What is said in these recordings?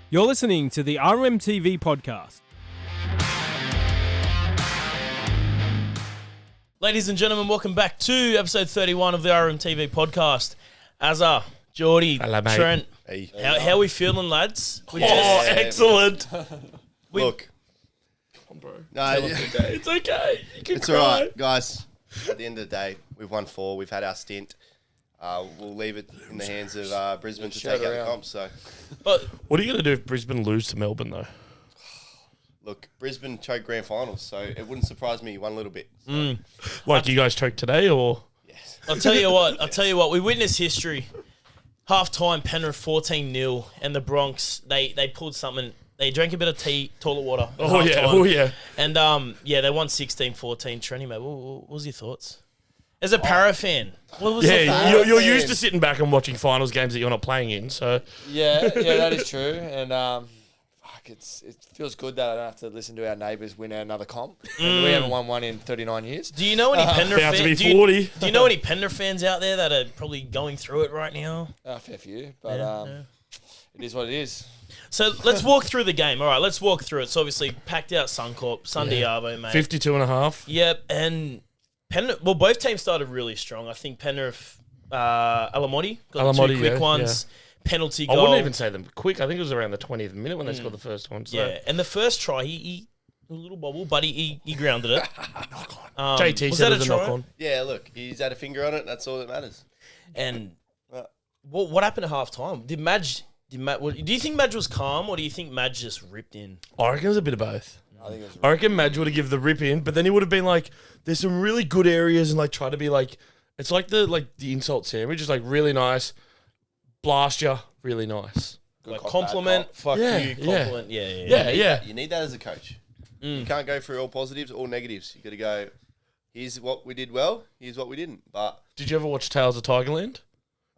You're listening to the RMTV podcast. Ladies and gentlemen, welcome back to episode 31 of the RMTV podcast. Azza, Jordy, Hello, mate. Trent, Hey. how are we feeling, lads? Excellent. Look. No, It's okay. You can it's cry. all right, guys. At the end of the day, we've won 4. We've had our stint. We'll leave it in the hands of Brisbane to take out the comp. So, But What are you going to do if Brisbane lose to Melbourne, though? look, Brisbane choked grand finals, so it wouldn't surprise me one little bit. So, Like you guys choked today, or? yes. I'll tell you what, we witnessed history. Half-time, Penrith 14-0, and the Bronx, they pulled something. They drank a bit of toilet water. at halftime. And, they won 16-14. Trenny, mate, what was your thoughts? As a para fan, what was the Yeah, you're used to sitting back and watching finals games that you're not playing in, so... Yeah, that is true. And it feels good that I don't have to listen to our neighbours win another comp. And we haven't won one in 39 years. Do you know any Penrith About to fans? be 40. Do you know any Penrith fans out there that are probably going through it right now? A fair few, but it is what it is. So let's walk through the game. All right, let's walk through it. So obviously packed out Suncorp, Sunday Arvo, mate. 52 and a half. Yep, and Penrith. Well, both teams started really strong. I think Penrith, Alamotti got the two quick ones. Penalty I goal. wouldn't even say them quick. I think it was around the 20th minute when they scored the first one. So. Yeah, and the first try, he a little bobble, but he grounded it. JT was said that it was a a try? knock-on. Yeah, look, he's had a finger on it. That's all that matters. And what happened at half time? Do you think Madge was calm, or do you think Madge just ripped in? I reckon it was a bit of both. I think it was I reckon Madge would have given the rip in, but then he would have been like, there's some really good areas and like try to be like, it's like the insult sandwich, is like really nice, blast ya, really nice. Like cop, compliment, bad fuck Yeah, you, yeah. compliment, Yeah. You need that as a coach. You can't go through all positives, all negatives. You got to go, here's what we did well, here's what we didn't. But Did you ever watch Tales of Tigerland?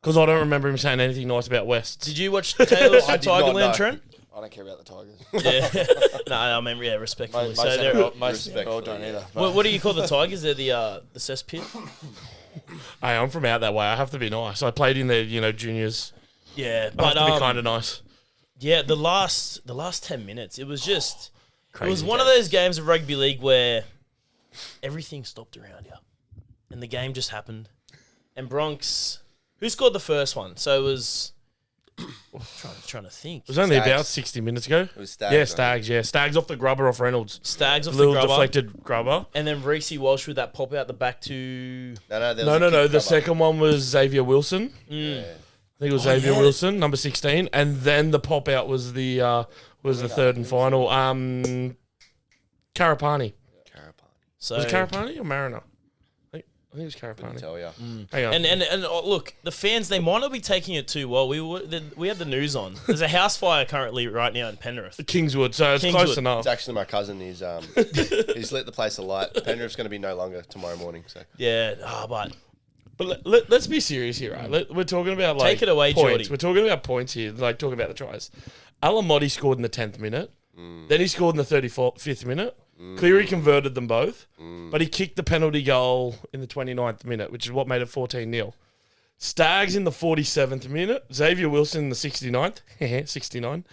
Because I don't remember him saying anything nice about West. Did you watch Tales I of did not know. Tigerland, Trent? I don't care about the Tigers. Yeah. No, I mean, respectfully. Most So they're, NFL don't either. but- what do you call the Tigers? They're the cesspit? Hey, I'm from out that way. I have to be nice. I played in the juniors. Yeah, I have but to be kind of nice. yeah, the last 10 minutes, it was just it was Crazy one of those games of rugby league where everything stopped around you, and the game just happened. And Bronx, who scored the first one? So it was trying to think. It was only Stags. about 60 minutes ago. it was Stags. Yeah, Stags. Yeah, Stags off the grubber off Reynolds. Stags off the Little grubber, deflected grubber. and then Reese Walsh with that pop out the back to No. There was No. a kick The cover. second one was Xavier Wilson. Yeah. I think it was Xavier Wilson, number 16, and then the pop out was the third and final. Carapani. Carapani. so Was it Carapani or Mariner? I think it was Couldn't Carapani. tell ya. Hang on. And look, the fans, they might not be taking it too well. We had the news on. There's a house fire currently right now in Penrith. Kingswood, so it's Kingswood. close enough. It's actually my cousin. He's lit the place alight. Penrith's going to be no longer tomorrow morning. So Yeah, but But let's be serious here, right? We're talking about like Take it away, points. Jordy. We're talking about points here, like talking about the tries. Alamotti scored in the 10th minute. Then he scored in the 35th minute. Cleary converted them both, but he kicked the penalty goal in the 29th minute, which is what made it 14-0. Stags in the 47th minute. Xavier Wilson in the 69th. 69.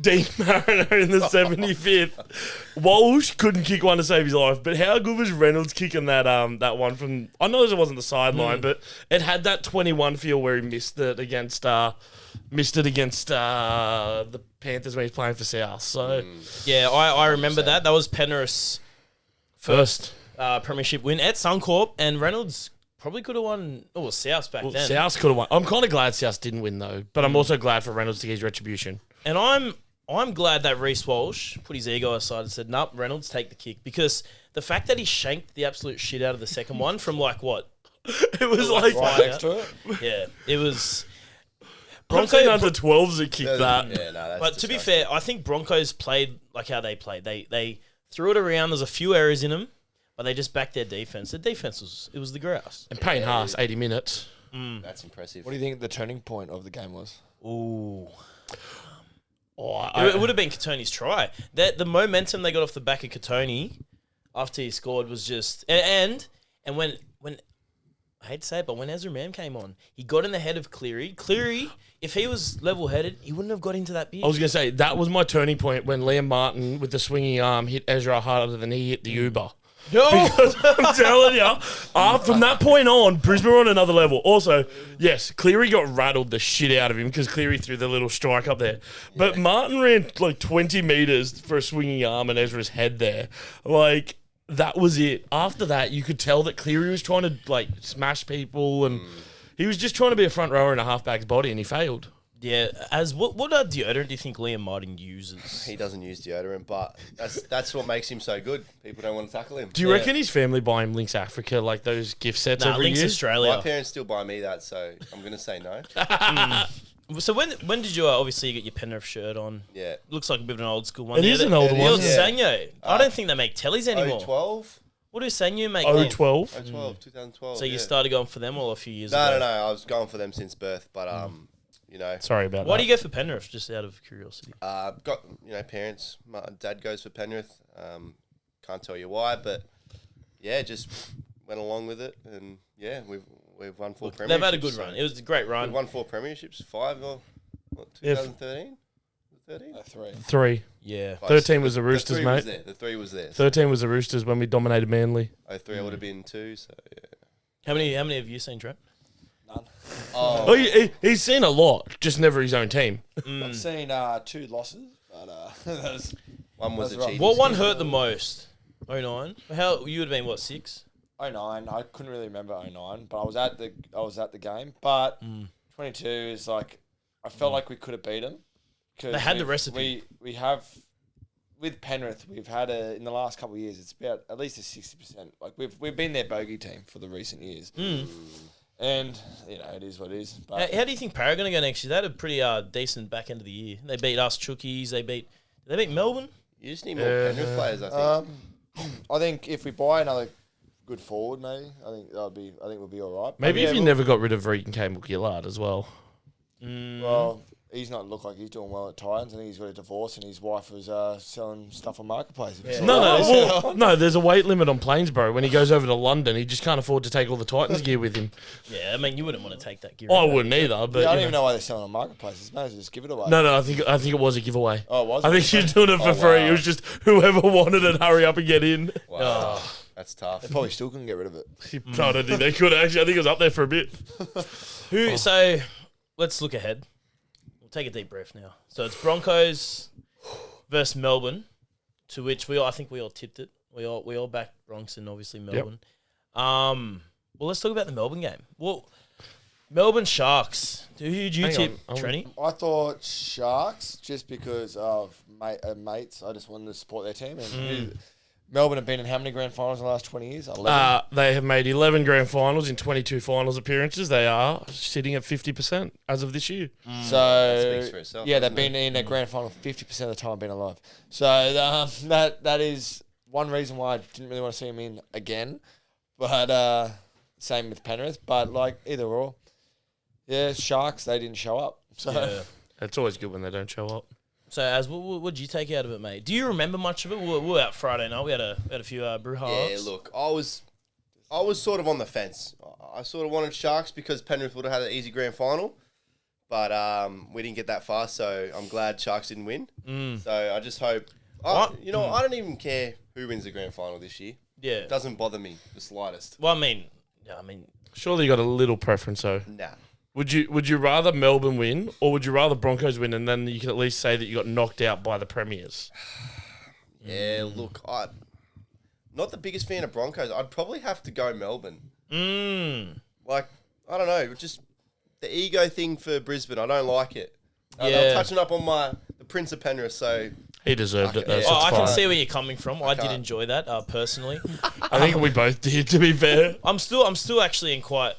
Dean Mariner in the 75th. Walsh couldn't kick one to save his life, but how good was Reynolds kicking that one from... I know it wasn't the sideline, but it had that 21 feel where he missed it against the Panthers when he's playing for South. So yeah, I remember that. That was Penrith's first. premiership win at Suncorp, and Reynolds probably could have won. Oh, South back then. South could have won. I'm kind of glad South didn't win though, but I'm also glad for Reynolds to get his retribution. And I'm glad that Reese Walsh put his ego aside and said, "Nope, Reynolds, take the kick," because the fact that he shanked the absolute shit out of the second one from like what? It was like Right next to it. Yeah, it was. Bronco under 12s that kicked that. Yeah, no, that's But to be disgusting. fair, I think Broncos played like how they played. They threw it around. There's a few errors in them, but they just backed their defense. The defense was the grouse. And Payne Haas, 80 minutes. That's impressive. What do you think the turning point of the game was? Ooh. Oh, It would have been Katoni's try. The momentum they got off the back of Katoni after he scored was just and when I hate to say it, but when Ezra Mam came on, he got in the head of Cleary. Cleary, if he was level-headed, he wouldn't have got into that bid. I was going to say, that was my turning point when Liam Martin, with the swinging arm, hit Ezra harder than he hit the Uber. No! Because I'm telling you, from that point on, Brisbane were on another level. Also, yes, Cleary got rattled the shit out of him because Cleary threw the little strike up there. But Martin ran like 20 metres for a swinging arm and Ezra's head there. Like, that was it. After that, you could tell that Cleary was trying to like smash people and he was just trying to be a front rower in a halfback's body and he failed. Yeah, what deodorant do you think Liam Martin uses? He doesn't use deodorant, but that's what makes him so good. People don't want to tackle him. Do you reckon his family buy him Lynx Africa, like those gift sets every Lynx year? Australia. My parents still buy me that, so I'm going to say no. So when did you obviously get your Penrith shirt on? Yeah. Looks like a bit of an old school one. It is an older the one. old Sanyo. I don't think they make tellies anymore. 012? What do Sanyo make? 012. 2012. So you started going for them all a few years No, ago? no. I was going for them since birth, but you know. Sorry about that. Why do you go for Penrith? Just out of curiosity. Got parents. My dad goes for Penrith. Can't tell you why, but yeah, just went along with it, and yeah, we've won 4 premierships. They've had a good run. It was a great run. We've won 4 premierships, 5 or what, 2013? 13? 3. Yeah. 13 was the Roosters, the 3 mate. Was there. The 3 was there. 13 was the Roosters when we dominated Manly. 03 I would have been 2, so yeah. How many have you seen, Trent? None. Oh, he's seen a lot, just never his own team. I've seen 2 losses, but One was that's a rough. cheat. What one hurt the most? 09? How you would have been 6? 09. I couldn't really remember 09, but I was at the game. But 22 is like I felt like we could have beat them. They had the recipe. We have with Penrith. We've had in the last couple of years. It's about at least a 60%. Like we've been their bogey team for the recent years. And it is what it is. But How do you think Para are going to go next year? They had a pretty decent back end of the year. They beat us, Chookies. Did they beat Melbourne? You just need more Penrith players, I think. I think if we buy another good forward, maybe I think we'll be all right. Maybe if you never got rid of Reed and Campbell Gillard as well. Well, he's not look like he's doing well at Titans. I think he's got a divorce and his wife was selling stuff on Marketplace. Yeah. No, there's a weight limit on planes, bro. When he goes over to London, he just can't afford to take all the Titans gear with him. Yeah, I mean, you wouldn't want to take that gear. I wouldn't either, but I don't even know why they're selling on Marketplaces. May as well just give it away. No, I think it was a giveaway. Oh, it was? I think she's doing it for free. wow. It was just whoever wanted it, hurry up and get in. Wow. That's tough. They probably still couldn't get rid of it. I don't think they could actually. I think it was up there for a bit. So let's look ahead. We'll take a deep breath now. So it's Broncos versus Melbourne, to which I think we all tipped it. We all backed Bronx and obviously Melbourne. Well, let's talk about the Melbourne game. Well, Melbourne Sharks. Who did you tip, Trenny? I thought Sharks just because of mates. I just wanted to support their team. And Melbourne have been in how many grand finals in the last 20 years? 11. They have made 11 grand finals in 22 finals appearances. They are sitting at 50% as of this year. So That speaks for itself, they've doesn't been in a grand final 50% of the time being alive. So that is one reason why I didn't really want to see them in again. But same with Penrith. But like either or, Sharks they didn't show up. So Yeah. It's always good when they don't show up. So, what did you take out of it, mate? Do you remember much of it? We were out Friday night. We had a few brouhahas. Yeah, look, I was sort of on the fence. I sort of wanted Sharks because Penrith would have had an easy grand final, but we didn't get that far, so I'm glad Sharks didn't win. So I just hope. I don't even care who wins the grand final this year. Yeah. It doesn't bother me the slightest. Well, I mean, Surely you got a little preference though. Nah. Would you rather Melbourne win or would you rather Broncos win and then you can at least say that you got knocked out by the Premiers? Yeah, look, I'm not the biggest fan of Broncos. I'd probably have to go Melbourne. Like, I don't know, just the ego thing for Brisbane. I don't like it. Yeah. They're touching up on the Prince of Penrith, so He deserved it though. Yeah. So I it's can fine. see where you're coming from. I did can't. enjoy that personally. I think we both did, to be fair. I'm still actually in quite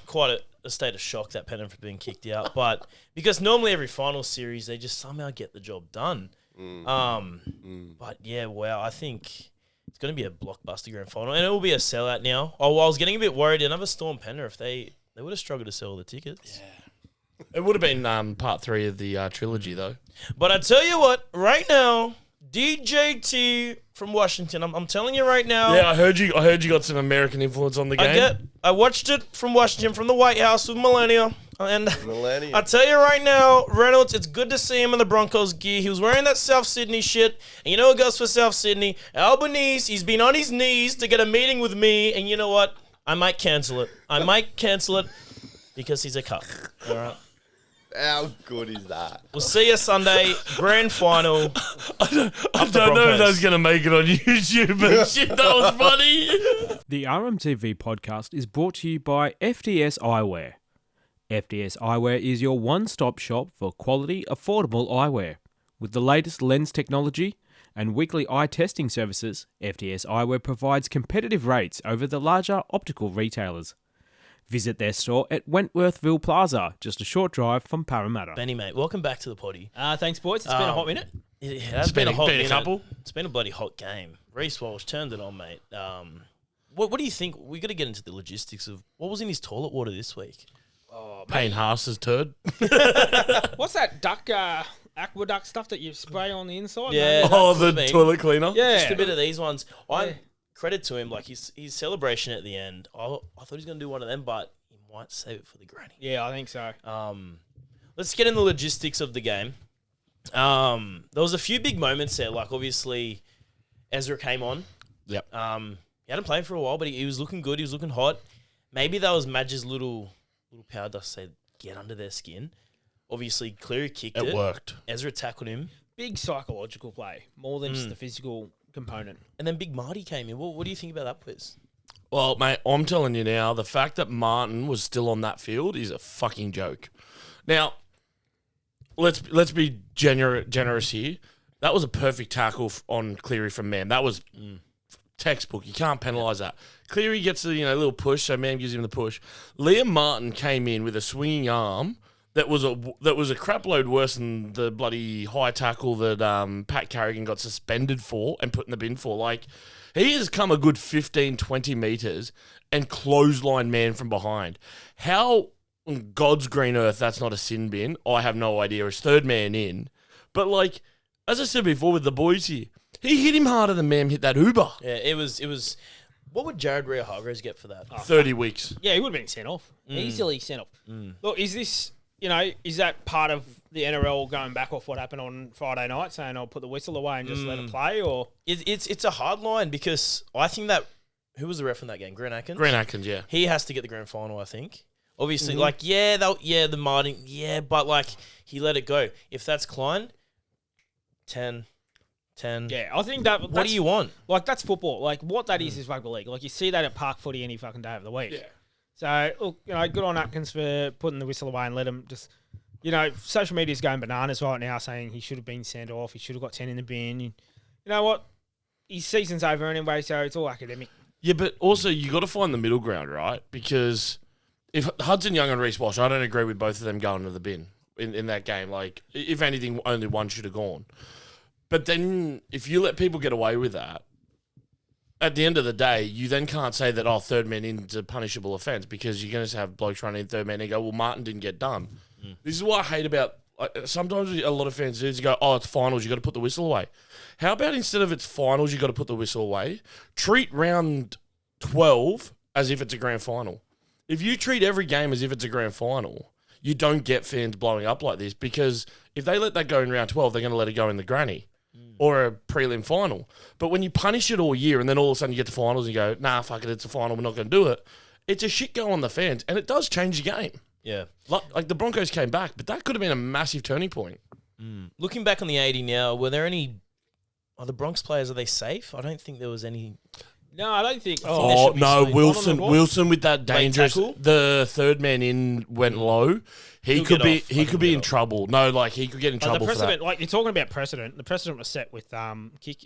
a state of shock that Penrith have been kicked out, but because normally every final series they just somehow get the job done. But yeah, wow, I think it's going to be a blockbuster grand final, and it will be a sellout now. I was getting a bit worried. Another Storm Penrith, they would have struggled to sell the tickets. It would have been part 3 of the trilogy though. But I tell you what, right now, DJT from Washington. I'm telling you right now. Yeah, I heard you got some American influence on the game. I watched it from Washington, from the White House with Melania. And Millennium. I tell you right now, Reynolds, it's good to see him in the Broncos gear. He was wearing that South Sydney shit. And you know what goes for South Sydney? Albanese, he's been on his knees to get a meeting with me. And you know what? I might cancel it. Because he's a cup. All right. How good is that? We'll see you Sunday, grand final. I don't know if that's going to make it on YouTube, but shit, that was funny. The RMTV podcast is brought to you by FDS Eyewear. FDS Eyewear is your one-stop shop for quality, affordable eyewear. With the latest lens technology and weekly eye testing services, FDS Eyewear provides competitive rates over the larger optical retailers. Visit their store at Wentworthville Plaza, just a short drive from Parramatta. Benny, mate, welcome back to the potty. Thanks, boys. It's been a hot minute. It has been a hot minute. Couple. It's been a bloody hot game. Reece Walsh turned it on, mate. What do you think? We got to get into the logistics of what was in his toilet water this week. Payne Haas's turd. What's that aqueduct stuff that you spray on the inside? Yeah. Oh, the toilet cleaner? Yeah. Just a bit of these ones. Credit to him, like his celebration at the end. I thought he was going to do one of them, but he might save it for the granny. Yeah, I think so. Let's get in the logistics of the game. There was a few big moments there. Like, obviously, Ezra came on. Yep. He hadn't played for a while, but he was looking good. He was looking hot. Maybe that was Madge's little power dust said, get under their skin. Obviously, Cleary kicked it. It worked. Ezra tackled him. Big psychological play, more than just the physical component. And then Big Marty came in. What do you think about that, Quiz? Well, mate, I'm telling you now, the fact that Martin was still on that field is a fucking joke. Now, let's be generous here. That was a perfect tackle on Cleary from Mam. That was textbook. You can't penalise that. Cleary gets the little push, so Mam gives him the push. Liam Martin came in with a swinging arm that was a crap load worse than the bloody high tackle that Pat Carrigan got suspended for and put in the bin for. Like, he has come a good 15, 20 metres and clothesline man from behind. How on God's green earth that's not a sin bin, I have no idea. It's third man in. But, like, as I said before with the boys here, he hit him harder than Mam hit that Uber. Yeah, it was. What would Jared Rio-Hargreaves get for that? 30 weeks. Yeah, he would have been sent off. Easily sent off. Look, is this, is that part of the NRL going back off what happened on Friday night, saying I'll put the whistle away and just let it play? Or It's a hard line because I think that, who was the ref in that game? Grant Atkins? Grant Atkins, yeah. He has to get the grand final, I think. Obviously, the Martin, but, like, he let it go. If that's Klein, 10. yeah, I think that. What do you want? Like, that's football. Like, what that is rugby league. Like, you see that at park footy any fucking day of the week. Yeah. So, look, good on Atkins for putting the whistle away and let him just, social media's going bananas right now saying he should have been sent off. He should have got 10 in the bin. You know what? His season's over anyway, so it's all academic. Yeah, but also you got to find the middle ground, right? Because if Hudson Young and Reece Walsh, I don't agree with both of them going to the bin in that game. Like, if anything, only one should have gone. But then if you let people get away with that, at the end of the day, you then can't say that, third man in is a punishable offence because you're going to have blokes running in third man and go, well, Martin didn't get done. This is what I hate about, sometimes a lot of fans do is go, it's finals, you got to put the whistle away. How about instead of it's finals, you got to put the whistle away, treat round 12 as if it's a grand final. If you treat every game as if it's a grand final, you don't get fans blowing up like this because if they let that go in round 12, they're going to let it go in the granny. Or a prelim final. But when you punish it all year and then all of a sudden you get to finals and you go, nah, fuck it, it's a final, we're not going to do it. It's a shit go on the fans and it does change the game. Yeah. Like the Broncos came back, but that could have been a massive turning point. Looking back on the 80 now, were there are the Bronx players, are they safe? I don't think there was any. No, I don't think. Oh, No, sweet. Wilson with that dangerous. tackle? The third man in went low. He could be in off. trouble. No, like he could get in trouble the for precedent, that. like you're talking about precedent. The precedent was set with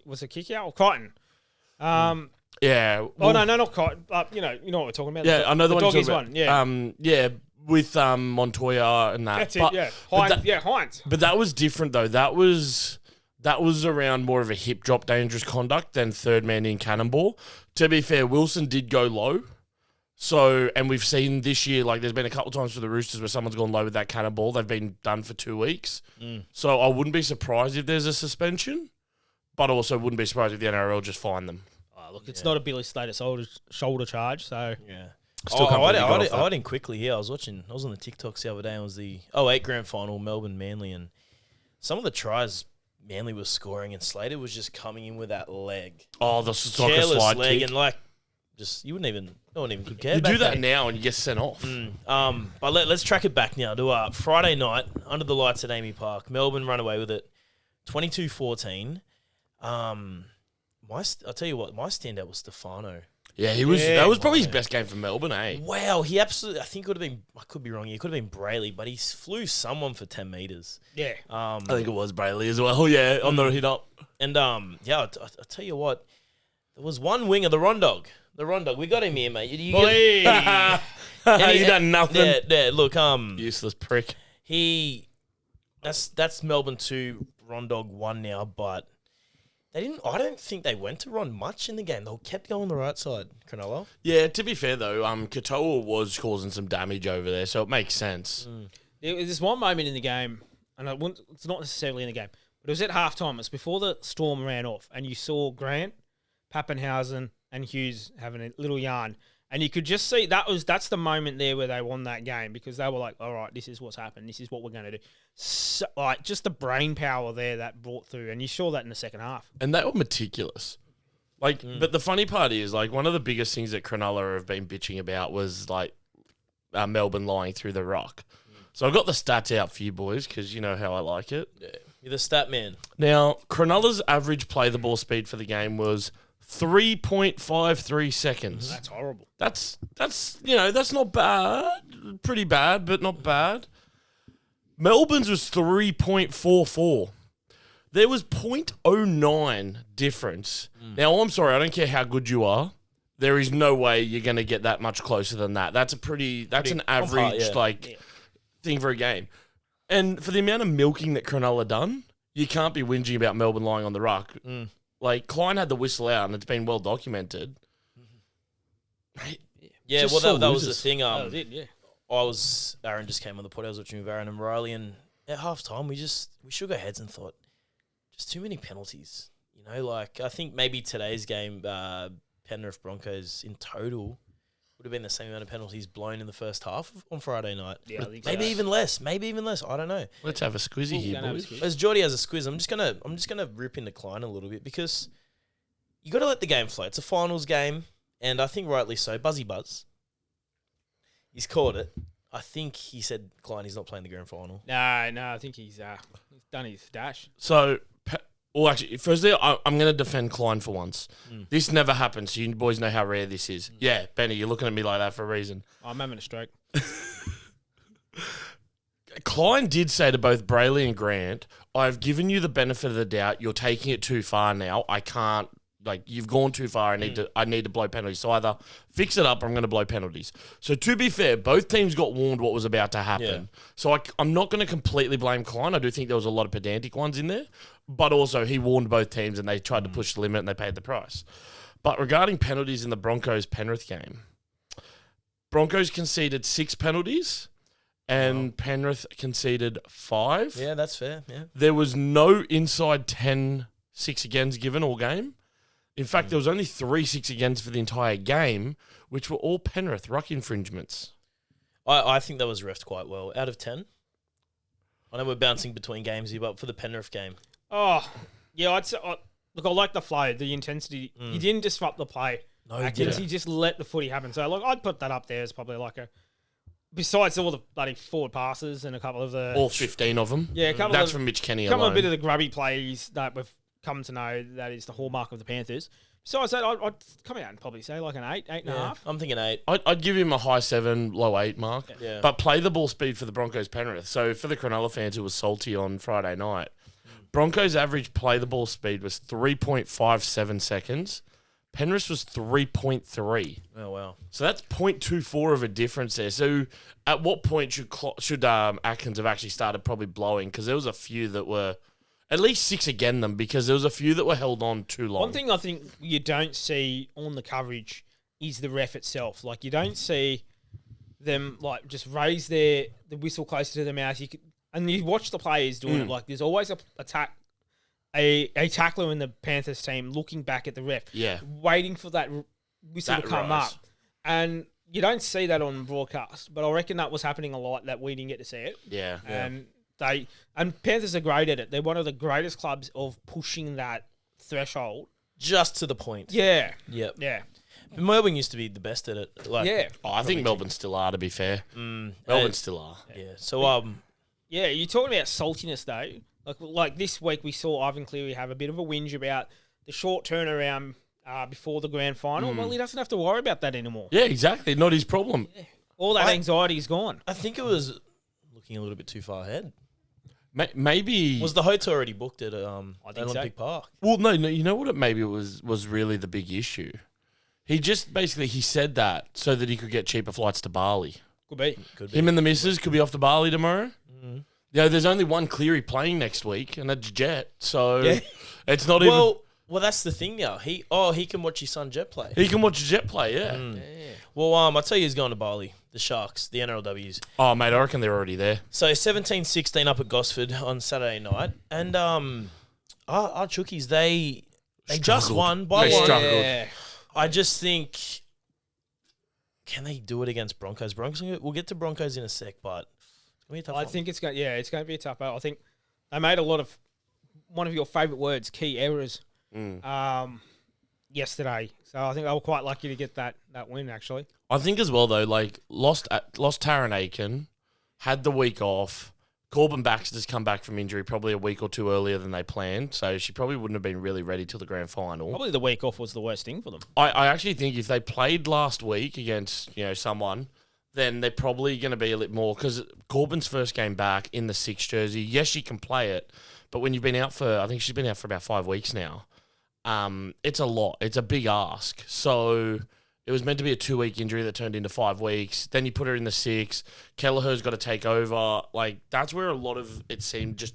was it kick out or Crichton? Yeah. No, not Crichton. You know what we're talking about. Yeah, I know the one you're doggies talking one. about. Yeah, with Montoya and that. that's But- it. Yeah, but Hines. Hines. But that was different though. That was around more of a hip drop dangerous conduct than third man in cannonball. To be fair, Wilson did go low. So, and we've seen this year, like there's been a couple of times for the Roosters where someone's gone low with that cannonball. They've been done for 2 weeks. So I wouldn't be surprised if there's a suspension, but also wouldn't be surprised if the NRL just fine them. Look, it's not a Billy Slater shoulder charge, so Yeah. Still can't believe he got off I that. went in quickly here. I was on the TikToks the other day. It was the 08 grand final, Melbourne Manly, and some of the tries Manly was scoring, and Slater was just coming in with that leg, Oh, the soccer careless slide leg, kick. and like just no one even could care. You back do that then. now and you get sent off. But let's track it back now to Friday night under the lights at Amy Park. Melbourne run away with it, 22-14. I'll tell you what, my standout was Stefano. Yeah, he was. That was probably his best game for Melbourne, eh? Wow, he absolutely. I think it would have been. I could be wrong. It could have been Brayley, but he flew someone for 10 meters. Yeah. I think it was Brayley as well. Yeah, on the hit up. And I'll tell you what, there was one winger, the Rondog. We got him here, mate. You He done nothing. Yeah. Look, Useless prick. that's Melbourne 2, Rondog 1 now, but they didn't. I don't think they went to Ron much in the game. They kept going the right side. Cronulla. Yeah, to be fair though, Katoa was causing some damage over there, so it makes sense. There was this one moment in the game, and it's not necessarily in the game, but it was at halftime. It's before the Storm ran off, and you saw Grant, Pappenhausen, and Hughes having a little yarn. And you could just see that's the moment there where they won that game, because they were like, all right, this is what's happened. This is what we're going to do. So, like, just the brain power there that brought through. And you saw that in the second half. And they were meticulous. Like, but the funny part is, like, one of the biggest things that Cronulla have been bitching about was, like, Melbourne lying through the rock. So I've got the stats out for you boys, because you know how I like it. Yeah, you're the stat man. Now, Cronulla's average play the ball speed for the game was 3.53 seconds. That's horrible. That's that's not bad. Pretty bad, but not bad. Melbourne's was 3.44. There was 0.09 difference. Now, I'm sorry, I don't care how good you are. There is no way you're going to get that much closer than that. That's an average thing for a game. And for the amount of milking that Cronulla done, you can't be whinging about Melbourne lying on the rock. Like, Klein had the whistle out, and it's been well documented. Mate, Yeah, just well, sore that was the losers. thing. That was it, yeah. Aaron just came on the pod. I was watching with Aaron and Riley, and at halftime, we shook our heads and thought, just too many penalties. You know, like, I think maybe today's game, Penrith Broncos in total would have been the same amount of penalties blown in the first half on Friday night. Yeah, I think maybe so. even less. I don't know. Let's have a squizzy here, gonna have a boys. squizzy. As Jordy has a squiz, I'm just gonna rip into Klein a little bit, because you got to let the game flow. It's a finals game, and I think rightly so. Buzzy Buzz, he's caught it. I think he said Klein he's not playing the grand final. No, I think he's done his dash. So, well, actually, firstly, I'm going to defend Klein for once. This never happens, so you boys know how rare this is. Yeah, Benny, you're looking at me like that for a reason. I'm having a stroke. Klein did say to both Brayley and Grant, I've given you the benefit of the doubt. You're taking it too far now. I can't, like, you've gone too far. I need to blow penalties. So either fix it up or I'm going to blow penalties. So to be fair, both teams got warned what was about to happen. Yeah. So I'm not going to completely blame Klein. I do think there was a lot of pedantic ones in there. But also he warned both teams and they tried to push the limit and they paid the price. But regarding penalties in the Broncos-Penrith game, Broncos conceded 6 penalties and Penrith conceded 5. Yeah, that's fair. Yeah. There was no inside 10 6-agains given all game. In fact, there was only 3 6-agains for the entire game, which were all Penrith ruck infringements. I think that was refed quite well. Out of 10. I know we're bouncing between games here, but for the Penrith game. Oh, yeah, I'd say, look, I like the flow, the intensity. He didn't disrupt the play. No, he Atkins, didn't. he just let the footy happen. So, like, I'd put that up there as probably like a, besides all the bloody forward passes and a couple of the... All 15 of them. Yeah, a couple That's of... from Mitch Kenny couple alone. of bit of the grubby plays that we've come to know that is the hallmark of the Panthers. Besides that, I'd come out and probably say like an 8, 8.5. I'm thinking 8. I'd give him a high 7, low 8 mark. Yeah. But play the ball speed for the Broncos Penrith. So for the Cronulla fans who were salty on Friday night, Broncos average play the ball speed was 3.57 seconds. Penrith was 3.3. Oh, wow. So that's 0.24 of a difference there. So at what point should Atkins have actually started probably blowing? Because there was a few that were at least 6 again them, because there was a few that were held on too long. One thing I think you don't see on the coverage is the ref itself. Like, you don't see them, like, just raise the whistle closer to their mouth. And you watch the players doing it. Like, there's always a tackler in the Panthers team looking back at the ref. Yeah. Waiting for that whistle That to come rise. up. And you don't see that on broadcast, but I reckon that was happening a lot that we didn't get to see it. Yeah. And Panthers are great at it. They're one of the greatest clubs of pushing that threshold. Just to the point. Yeah. Yep. Yeah. Melbourne used to be the best at it. Like, Yeah. Oh, I think Melbourne still are, to be fair. Melbourne still are. Yeah. So, Yeah, you're talking about saltiness though. Like this week we saw Ivan Cleary have a bit of a whinge about the short turnaround before the grand final. Well, he doesn't have to worry about that anymore. Yeah, exactly. Not his problem. All that anxiety is gone. I think it was looking a little bit too far ahead. Maybe Was the hotel already booked at think Olympic so. Park? Well, no. You know what? Maybe it was really the big issue. He just basically he said that so that he could get cheaper flights to Bali. Could be. Him and the missus could be off to Bali tomorrow. Yeah, there's only one Cleary playing next week, and that's Jet. So it's not even. Well, that's the thing now. He can watch his son Jet play. He can watch Jet play. Yeah. Well, I'll tell you, he's going to Bali. The Sharks, the NRLWs. Oh, mate, I reckon they're already there. So 17-16 up at Gosford on Saturday night, and our Chookies they just won by They one. struggled. Yeah. I just think, can they do it against Broncos? We'll get to Broncos in a sec, but it's gonna be a tough I one. think it's going to be a tough battle. I think they made a lot of one of your favourite words, key errors, yesterday. So I think they were quite lucky to get that win, actually. I think as well though, like lost Taron Aiken, had the week off. Corbin Baxter's come back from injury probably a week or two earlier than they planned, so she probably wouldn't have been really ready till the grand final. Probably the week off was the worst thing for them. I actually think if they played last week against someone, then they're probably going to be a little more because Corbin's first game back in the 6 jersey. Yes, she can play it, but when you've been out I think she's been out for about 5 weeks now. It's a lot. It's a big ask. So it was meant to be a 2-week injury that turned into 5 weeks. Then you put her in the 6. Kelleher's got to take over. Like, that's where a lot of it seemed just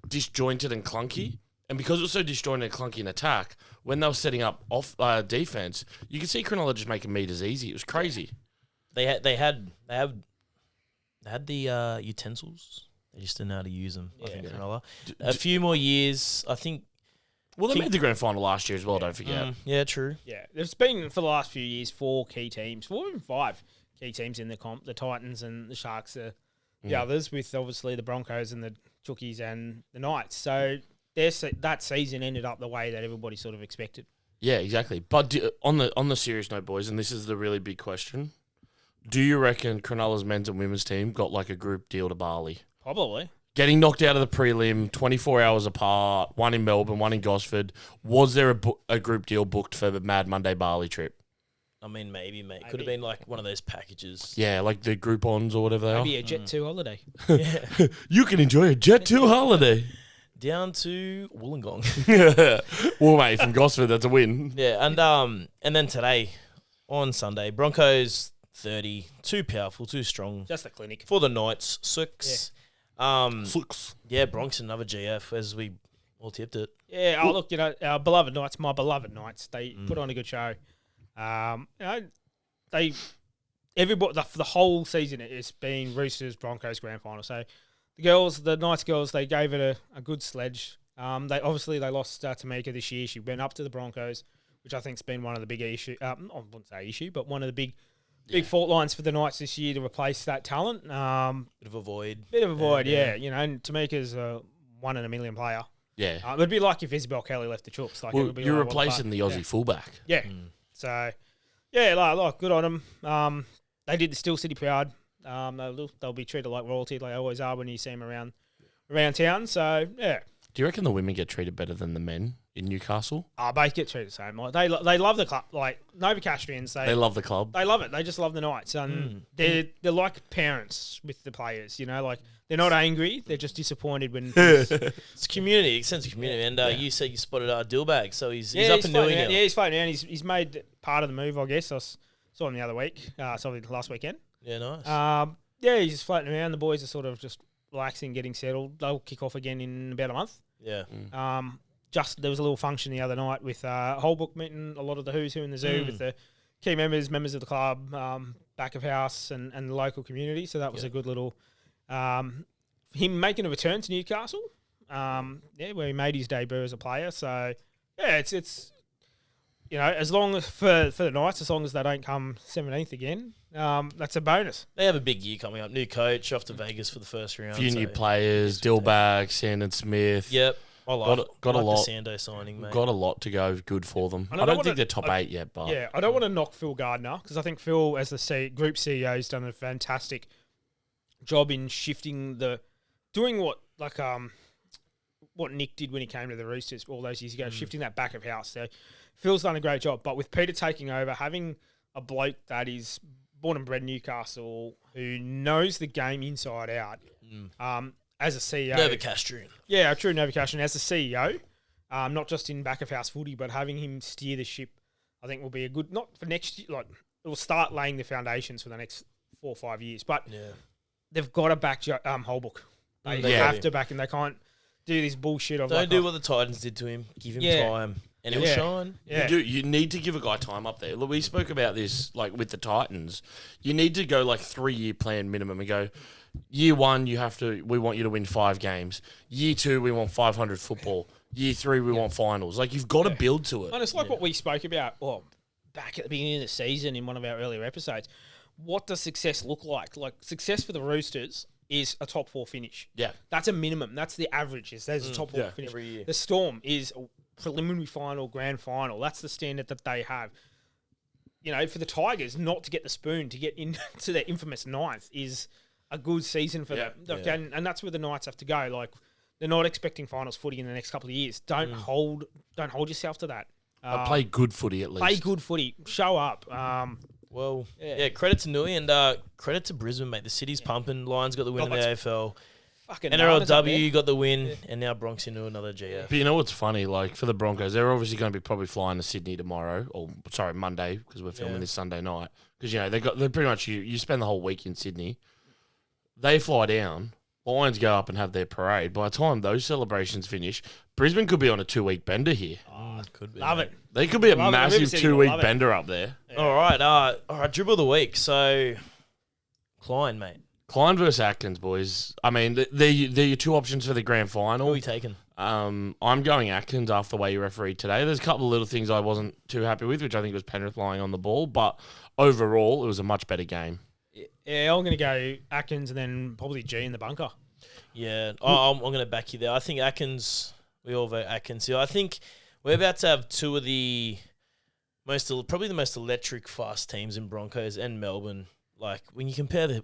disjointed and clunky. And because it was so disjointed and clunky in attack, when they were setting up off defense, you could see Cronulla just making meters easy. It was crazy. They had the utensils. They just didn't know how to use them. I think Cronulla. A few more years, I think. Well, they made the grand final last year as well, don't forget. Yeah, true. Yeah, there's been for the last few years 4 key teams, 4 even 5 key teams in the comp. The Titans and the Sharks are the others, with obviously the Broncos and the Chookies and the Knights. So that season ended up the way that everybody sort of expected. Yeah, exactly. But on the serious note, boys, and this is the really big question, do you reckon Cronulla's men's and women's team got like a group deal to Bali? Probably. Getting knocked out of the prelim, 24 hours apart, one in Melbourne, one in Gosford. Was there a group deal booked for the Mad Monday Bali trip? I mean, maybe, mate. Could have been like one of those packages. Yeah, like the Groupons or whatever they Maybe a Jet 2 holiday. Yeah. are. You can enjoy a Jet 2 holiday. Down to Wollongong. Well, mate, from Gosford, that's a win. Yeah, and then today, on Sunday, Broncos 30, too powerful, too strong. Just a clinic. For the Knights, 6. Six. Yeah, Bronx another GF as we all tipped it. Yeah, look, our beloved Knights, my beloved Knights, they put on a good show. Everybody, the whole season it's been Roosters, Broncos grand final. So the Knights girls, they gave it a good sledge. They lost Tamika this year. She went up to the Broncos, which I think's been one of the big issue. I wouldn't say issue, but one of the big fault lines for the Knights this year to replace that talent. Bit of a void. Yeah. And Tamika's a 1 in a million player. Yeah. It'd be like if Isabel Kelly left the Chooks. Like, Well, it would be you're like, replacing the Aussie fullback. Yeah. So, yeah, good on them. They did the Steel City proud. They'll be treated like royalty, like they always are when you see them around town. So, yeah. Do you reckon the women get treated better than the men in Newcastle? Both get treated the same. Like, they love the club. Like, Novocastrians, They love the club. They love it. They just love the Knights. And they're like parents with the players, like, they're not angry. They're just disappointed when... It's community, sense of community. And you said you spotted Dillbag, so he's up and doing it. Yeah, he's floating around. He's made part of the move, I guess. I saw him the other week. Saw him last weekend. Yeah, nice. Yeah, he's just floating around. The boys are sort of just relaxing, getting settled. They'll kick off again in about a month. Yeah. There was a little function the other night with Holbrook meeting a lot of the who's who in the zoo with the key members of the club, back of house and the local community. So that was a good little him making a return to Newcastle. Where he made his debut as a player. So yeah, it's as long as for the Knights, as long as they don't come 17th again, that's a bonus. They have a big year coming up. New coach, off to Vegas for the first round. Few new players, Dillback, Sandon Smith. Yep. I like got a lot. The Sando signing, mate. Got a lot to go good for them. And I don't think they're top 8 yet, but yeah, I don't want to knock Phil Gardner because I think Phil, as the group CEO, has done a fantastic job in doing what Nick did when he came to the Roosters all those years ago, shifting that back of house. So Phil's done a great job, but with Peter taking over, having a bloke that is born and bred Newcastle who knows the game inside out, as a CEO. Novocastrian. Yeah, a true Novocastrian. As a CEO, not just in back of house footy, but having him steer the ship, I think will be a good, not for next year, like it will start laying the foundations for the next 4 or 5 years. But they've got to back Holbrook. They have to back him. They can't do this bullshit of Don't do what the Titans did to him. Give him time. And he'll shine. Yeah. You need to give a guy time up there. Look, we spoke about this like with the Titans. You need to go like 3-year plan minimum and go, year 1, we want you to win 5 games. Year 2, we want 500 football. Year 3, we want finals. Like, you've got to build to it. And it's like what we spoke about back at the beginning of the season in one of our earlier episodes. What does success look like? Like, success for the Roosters is a top 4 finish. Yeah. That's a minimum. That's the average. There's a top 4 finish. Every year. The Storm is a preliminary final, grand final. That's the standard that they have. For the Tigers, not to get the spoon, to get into their infamous 9th is a good season for them. And that's where the Knights have to go. Like, they're not expecting finals footy in the next couple of years. Don't hold yourself to that. Play good footy at least. Play good footy. Show up. Credit to Nui and credit to Brisbane, mate. The city's pumping. Lions got the win in the AFL. Fucking NRLW got the win, and now Bronx into another GF. But you know what's funny? Like, for the Broncos, they're obviously going to be probably flying to Sydney tomorrow, Monday, because we're filming this Sunday night. Because, they're pretty much, you spend the whole week in Sydney. They fly down. Lions go up and have their parade. By the time those celebrations finish, Brisbane could be on a 2-week bender here. Could be. Love it. They could be a massive 2-week bender up there. Yeah. All right, dribble of the week. So, Klein, mate. Klein versus Atkins, boys. I mean, they're your 2 options for the grand final. Who are we taking? I'm going Atkins after the way you refereed today. There's a couple of little things I wasn't too happy with, which I think was Penrith lying on the ball. But overall, it was a much better game. Yeah, I'm going to go Atkins and then probably G in the bunker. Yeah, I'm going to back you there. I think Atkins, we all vote Atkins here. I think we're about to have 2 of the probably the most electric fast teams in Broncos and Melbourne. Like, when you compare, mate.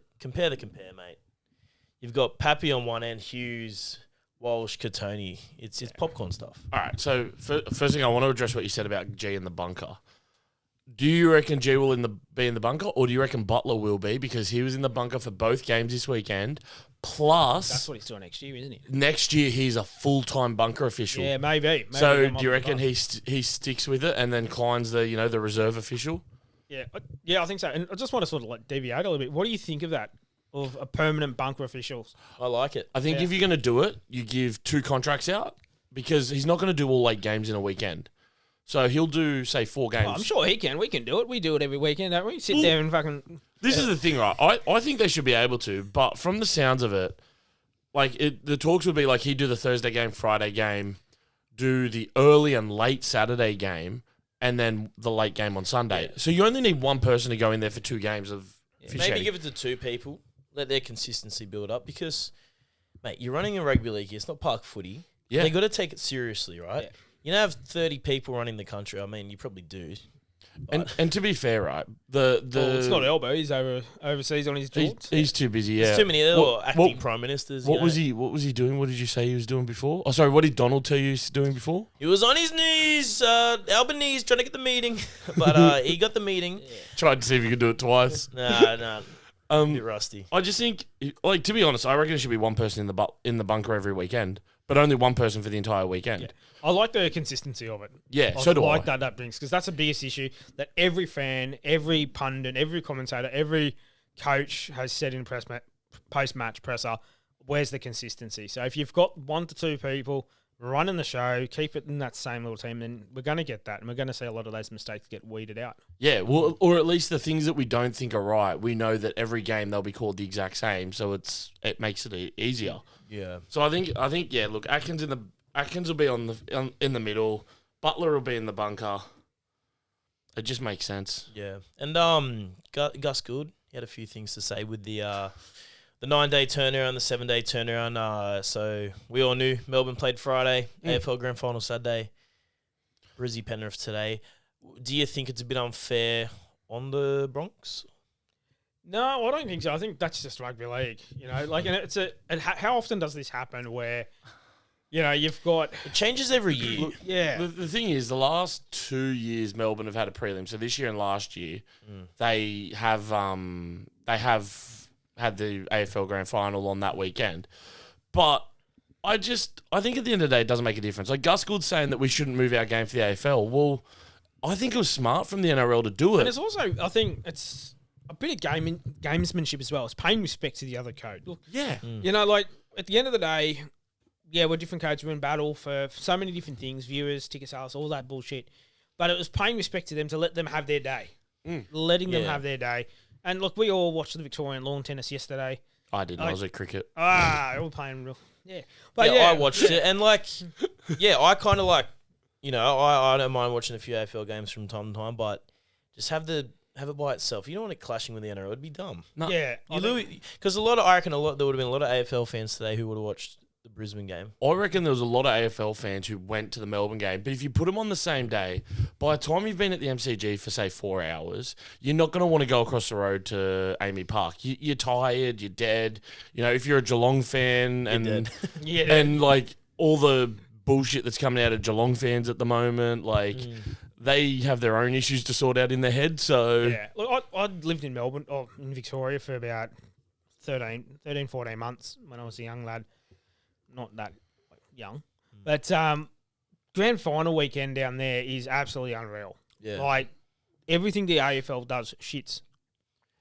You've got Pappy on one end, Hughes, Walsh, Katoni. It's popcorn stuff. All right, so first thing I want to address what you said about G in the bunker. Do you reckon G will be in the bunker, or do you reckon Butler will be? Because he was in the bunker for both games this weekend. Plus, that's what he's doing next year, isn't he? Next year, he's a full-time bunker official. Yeah, maybe so do you reckon he sticks with it, and then Klein's the reserve official? Yeah, I think so. And I just want to sort of deviate a little bit. What do you think of that? Of a permanent bunker official? I like it. I think if you're going to do it, you give 2 contracts out, because he's not going to do all 8 games in a weekend. So he'll do, say, 4 games. Oh, I'm sure he can. We can do it. We do it every weekend, don't we? Sit there and fucking... This is the thing, right? I think they should be able to, but from the sounds of it, the talks would be like he'd do the Thursday game, Friday game, do the early and late Saturday game, and then the late game on Sunday. Yeah. So you only need 1 person to go in there for 2 games of officiating. Maybe give it to 2 people. Let their consistency build up, because, mate, you're running a rugby league here. It's not park footy. Yeah. They got to take it seriously, right? Yeah. You don't have 30 people running the country. I mean, you probably do. And to be fair, right, it's not Elbow. He's overseas on his jaunts. He's too busy. Yeah, there's too many other acting prime ministers. What was he doing? What did you say he was doing before? Oh, sorry. What did Donald tell you he was doing before? He was on his knees, Albanese, trying to get the meeting, but he got the meeting. Yeah. Tried to see if he could do it twice. Nah. A bit rusty. I just think, to be honest, I reckon it should be 1 person in the bunker every weekend, but only 1 person for the entire weekend. Yeah. I like the consistency of it. Yeah, so do I. Like that brings, because that's the biggest issue that every fan, every pundit, every commentator, every coach has said in post-match presser, where's the consistency? So if you've got 1 to 2 people running the show, keep it in that same little team, then we're going to get that, and we're going to see a lot of those mistakes get weeded out. Yeah, well, or at least the things that we don't think are right, we know that every game they'll be called the exact same, so it makes it easier. Yeah. So I think yeah. Look, Atkins will be in the middle. Butler will be in the bunker. It just makes sense. Yeah. And Gus Gould, he had a few things to say with the 9-day turnaround, the 7-day turnaround. So we all knew Melbourne played Friday, AFL Grand Final Saturday, Brizzy Penrith today. Do you think it's a bit unfair on the Bronx? No, I don't think so. I think that's just rugby league. And how often does this happen where, you've got... It changes every year. Yeah. The thing is, the last 2 years Melbourne have had a prelim. So this year and last year, they have had the AFL Grand Final on that weekend. But I think at the end of the day, it doesn't make a difference. Like Gus Gould's saying that we shouldn't move our game for the AFL. Well, I think it was smart from the NRL to do it. And it's also, I think it's a bit of gamesmanship as well. It's paying respect to the other code. Look, Yeah. At the end of the day, yeah, we're different codes. We're in battle for so many different things, viewers, ticket sales, all that bullshit. But it was paying respect to them to let them have their day. Letting them have their day. And look, we all watched the Victorian lawn tennis yesterday. I didn't. I was at cricket. They were playing real... Yeah. But I watched it. And I kind of I don't mind watching a few AFL games from time to time, but just have it by itself. You don't want it clashing with the NRL. It'd be dumb. No. Yeah. Because I reckon there would have been a lot of AFL fans today who would have watched the Brisbane game. I reckon there was a lot of AFL fans who went to the Melbourne game, but if you put them on the same day, by the time you've been at the MCG for, say, 4 hours, you're not going to want to go across the road to Amy Park. You're tired, you're dead. If you're a Geelong fan and all the bullshit that's coming out of Geelong fans at the moment, they have their own issues to sort out in their head, so... Yeah. Look, I lived in Melbourne, in Victoria for about 13, 14 months when I was a young lad. Not that young. But grand final weekend down there is absolutely unreal. Yeah. Everything the AFL does shits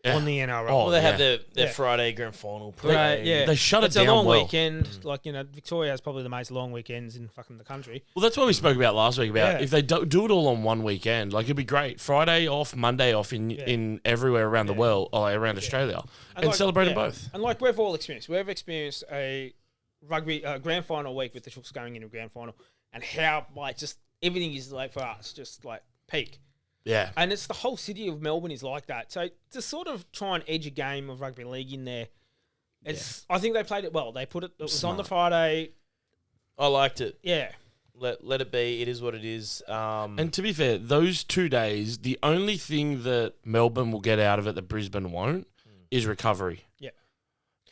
on the NRL. Well, they have their Friday grand final. They shut it down. It's a long well. weekend. Victoria has probably the most long weekends in fucking the country. Well, that's what we spoke about last week, about if they do it all on one weekend, it'd be great. Friday off, Monday off in everywhere around the world, around Australia, and celebrate them both. And we've all experienced. We've experienced a rugby grand final week with the Chooks going into grand final, and how just everything is for us just peak. Yeah, and it's the whole city of Melbourne is like that. So to sort of try and edge a game of rugby league in there, I think they played it well. They put it. It was on the Friday. I liked it. Yeah. Let it be. It is what it is. And to be fair, those 2 days, the only thing that Melbourne will get out of it that Brisbane won't is recovery. Yeah,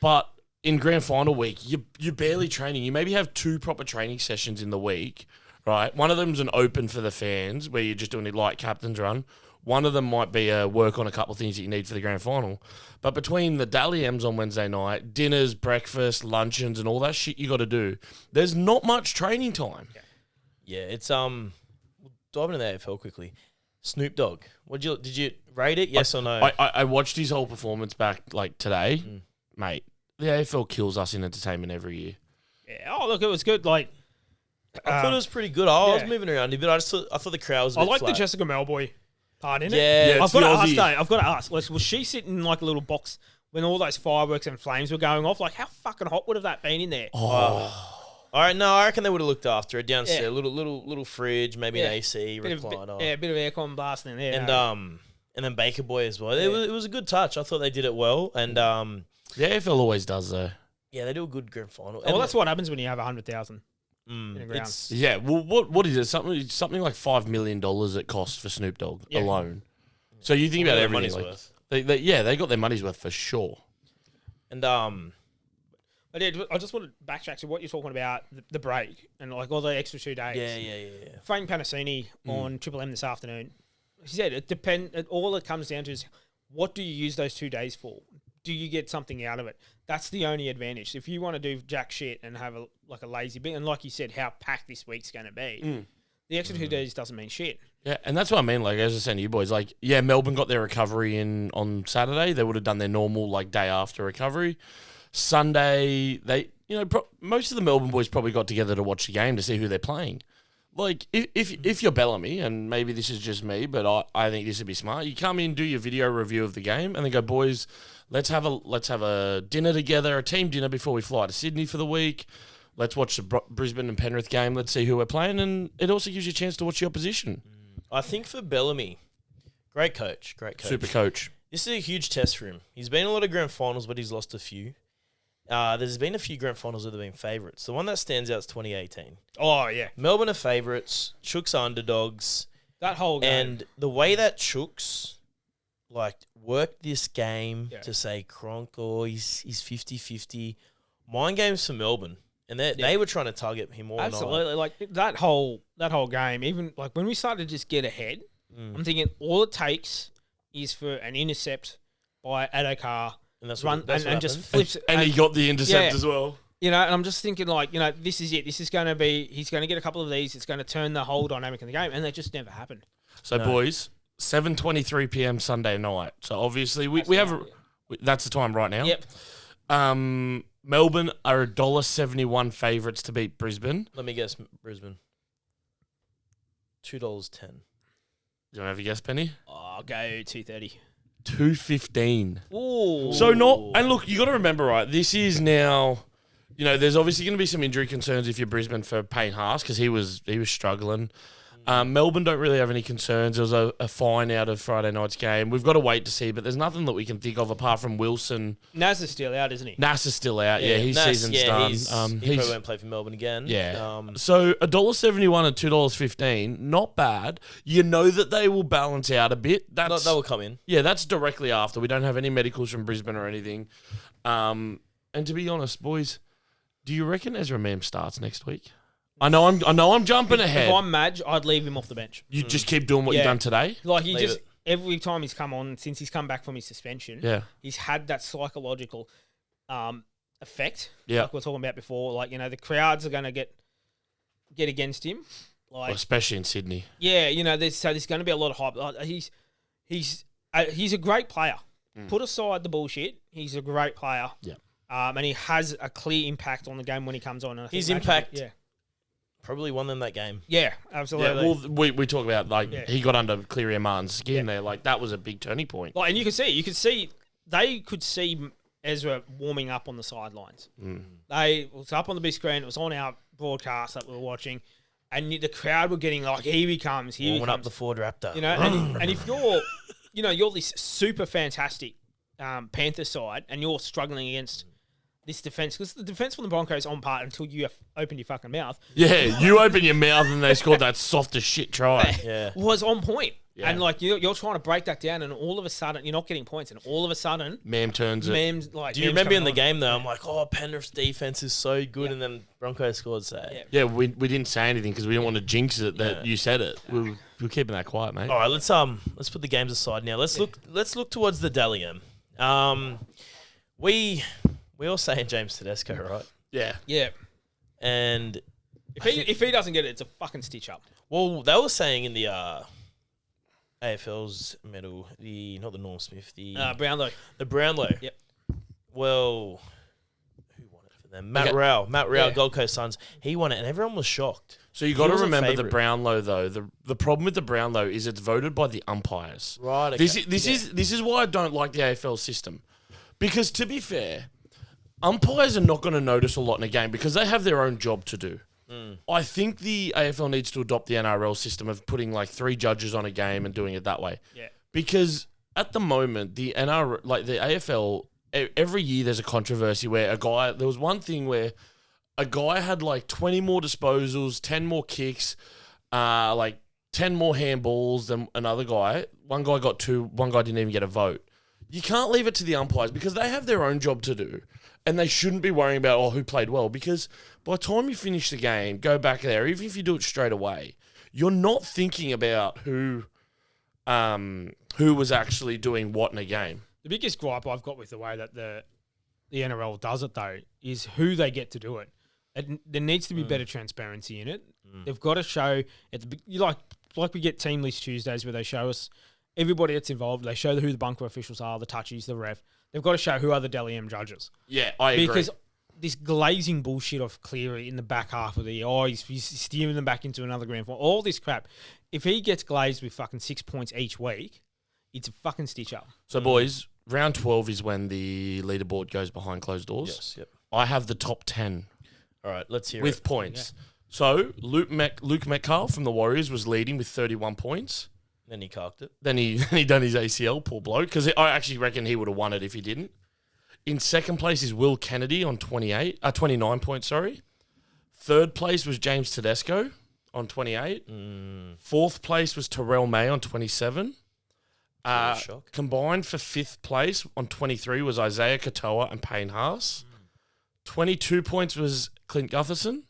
but in grand final week, you're barely training. You maybe have 2 proper training sessions in the week, right? One of them's an open for the fans where you're just doing a light captain's run. One of them might be a work on a couple of things that you need for the grand final. But between the Dally M's on Wednesday night, dinners, breakfast, luncheons, and all that shit you got to do, there's not much training time. Yeah, it's we'll dive into the AFL quickly. Snoop Dogg, did you rate it? Yes or no? I watched his whole performance back today, mate. The AFL kills us in entertainment every year. Yeah. Oh, look, it was good. I thought it was pretty good. I was moving around a bit. I thought the crowd was a bit like flat. the Jessica Malboy part in it. Yeah, I've got to ask. Was she sitting in a little box when all those fireworks and flames were going off? How fucking hot would have that been in there? All right, no, I reckon they would have looked after it downstairs. A little fridge, maybe an AC recliner. A bit of aircon blasting in there. And then Baker Boy as well. It was a good touch. I thought they did it well. And the AFL always does though. Yeah, they do a good grand final. Well, that's what happens when you have 100,000 in the ground. Well, what is it? Something like $5 million it costs for Snoop Dogg alone. So you think about everything. They got their money's worth for sure. And I just want to backtrack to what you're talking about, the break and all the extra 2 days. Yeah. Frank Panasini on Triple M this afternoon, he said all it comes down to is what do you use those 2 days for? Do you get something out of it? That's the only advantage. If you want to do jack shit and have a lazy bit, and like you said, how packed this week's going to be, the extra 2 days doesn't mean shit. Yeah, and that's what I mean. As I was saying to you boys, Melbourne got their recovery in on Saturday. They would have done their normal day after recovery. Sunday, most of the Melbourne boys probably got together to watch the game to see who they're playing. If you're Bellamy, and maybe this is just me, but I think this would be smart. You come in, do your video review of the game, and then go, boys, let's have a dinner together, a team dinner before we fly to Sydney for the week. Let's watch the Brisbane and Penrith game. Let's see who we're playing, and it also gives you a chance to watch the opposition. I think for Bellamy, Great coach. Super coach. This is a huge test for him. He's been in a lot of grand finals, but he's lost a few. There's been a few grand finals that have been favourites. The one that stands out is 2018. Oh, yeah. Melbourne are favourites. Chooks are underdogs. That whole game. And the way that Chooks, worked this game to say Cronk, he's 50-50. Mind games for Melbourne. And they were trying to target him all Absolutely. night. Like, that whole game, even, like, when we started to just get ahead, I'm thinking all it takes is for an intercept by Adokar. And that's run what and just flips it. And he got the intercept as well. You know, and I'm just thinking, like, you know, this is it. This is going to be, he's going to get a couple of these. It's going to turn the whole dynamic in the game. And that just never happened. So, boys, 7:23 p.m. Sunday night. So, obviously, we have, that's the time right now. Yep. Melbourne are $1.71 favourites to beat Brisbane. Let me guess, Brisbane. $2.10. Do you want to have a guess, Penny? Oh, I'll go 2.30. $2.15. Ooh. So and look, you got to remember, right? This is now, you know, there's obviously going to be some injury concerns if you're Brisbane for Payne Haas because he was struggling. Melbourne don't really have any concerns. There was a fine out of Friday night's game. We've got to wait to see, but there's nothing that we can think of apart from Wilson. Nas is still out, isn't he? Nas is still out. Yeah, his season's done. He probably won't play for Melbourne again. Yeah. So $1.71 and $2.15, not bad. You know that they will balance out a bit. They will come in. Yeah, that's directly after. We don't have any medicals from Brisbane or anything. And to be honest, boys, do you reckon Ezra Mam starts next week? I know I'm jumping ahead. If I'm Madge, I'd leave him off the bench. You just keep doing what you've done today? Like, every time he's come on, since he's come back from his suspension, he's had that psychological effect. Yeah. Like we were talking about before. Like, you know, the crowds are going to get against him. Like, especially in Sydney. Yeah, you know, there's going to be a lot of hype. He's a great player. Put aside the bullshit, he's a great player. Yeah. And he has a clear impact on the game when he comes on. His impact... probably won them that game. Yeah, absolutely. Yeah, well, we talk about, he got under Cleary Martin's skin there. Like, that was a big turning point. Like, and you could see, they could see Ezra warming up on the sidelines. It was up on the big screen. It was on our broadcast that we were watching. And the crowd were getting like, here he comes, warming up the Ford Raptor. You know, and if you're this super fantastic Panther side and you're struggling against this defense, because the defense from the Broncos on part until you have opened your fucking mouth. Yeah, you open your mouth and they scored that soft as shit try. Was on point. Yeah. And like you're trying to break that down, and all of a sudden you're not getting points, and all of a sudden Mam turns it. Do you remember in the game though? I'm like, Penrith's defense is so good, and then Broncos scored. Yeah, we didn't say anything because we didn't want to jinx it that you said it. We're keeping that quiet, mate. All right, let's put the games aside now. Let's look towards the Dally M. We all saying James Tedesco, right? Yeah. Yeah. And if he doesn't get it, it's a fucking stitch up. Well, they were saying in the AFL's medal, not the Norm Smith, the Brownlow. The Brownlow. Yep. Well, who won it for them? Matt Rowell, Gold Coast Suns. He won it, and everyone was shocked. So you got to remember the Brownlow though. The problem with the Brownlow is it's voted by the umpires. Right. Okay. This is why I don't like the AFL system, because to be fair, umpires are not going to notice a lot in a game because they have their own job to do. I think the AFL needs to adopt the NRL system of putting like 3 judges on a game and doing it that way. Yeah. Because at the moment, the AFL, every year there's a controversy where there was one thing where a guy had like 20 more disposals, 10 more kicks, like 10 more handballs than another guy. One guy got 2, one guy didn't even get a vote. You can't leave it to the umpires because they have their own job to do. And they shouldn't be worrying about, who played well. Because by the time you finish the game, go back there, even if you do it straight away, you're not thinking about who was actually doing what in a game. The biggest gripe I've got with the way that the NRL does it, though, is who they get to do it. There needs to be better transparency in it. They've got to show, like we get Team List Tuesdays where they show us everybody that's involved. They show who the bunker officials are, the touchies, the ref. They've got to show who are the Dally M judges. Yeah, I agree. Because this glazing bullshit of Cleary in the back half of he's steering them back into another grand final, all this crap. If he gets glazed with fucking 6 points each week, it's a fucking stitch up. So, boys, round 12 is when the leaderboard goes behind closed doors. Yes, yep. I have the top 10. All right, let's hear it. With points. Yeah. So, Luke Metcalf from the Warriors was leading with 31 points. Then he carked it. Then he done his ACL, poor bloke, because I actually reckon he would have won it if he didn't. In second place is Will Kennedy on 29 points, sorry. Third place was James Tedesco on 28. Fourth place was Terrell May on 27. Shock. Combined for fifth place on 23 was Isaiah Katoa and Payne Haas. 22 points was Clint Gutherson.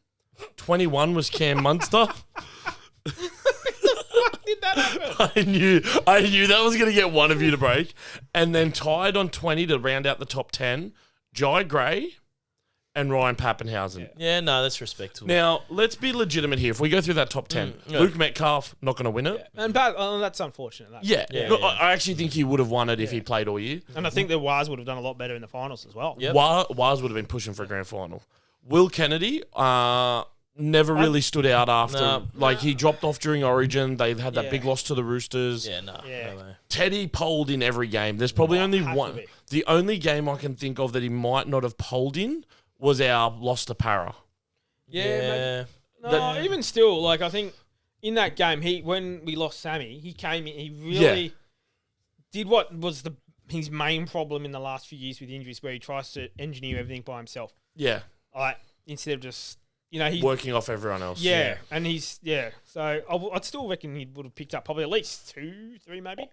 21 was Cam Munster. Did that happen? I knew that was going to get one of you to break. And then tied on 20 to round out the top 10, Jai Gray and Ryan Pappenhausen. Yeah, no, that's respectable. Now, let's be legitimate here. If we go through that top 10, Luke Metcalf, not going to win it. And that's unfortunate. Look, I actually think he would have won it if he played all year. And I think the Wars would have done a lot better in the finals as well. Yep. Waz would have been pushing for a grand final. Will Kennedy never really stood out after. He dropped off during Origin. They had that big loss to the Roosters. Yeah, no way. Teddy polled in every game. There's probably only one. The only game I can think of that he might not have polled in was our loss to Para. Yeah. No, even still, I think in that game, when we lost Sammy, he came in, he really did what was his main problem in the last few years with injuries, where he tries to engineer everything by himself. Yeah. Instead of just, he's working off everyone else. Yeah, and so I'd still reckon he would have picked up probably at least 2, 3 maybe.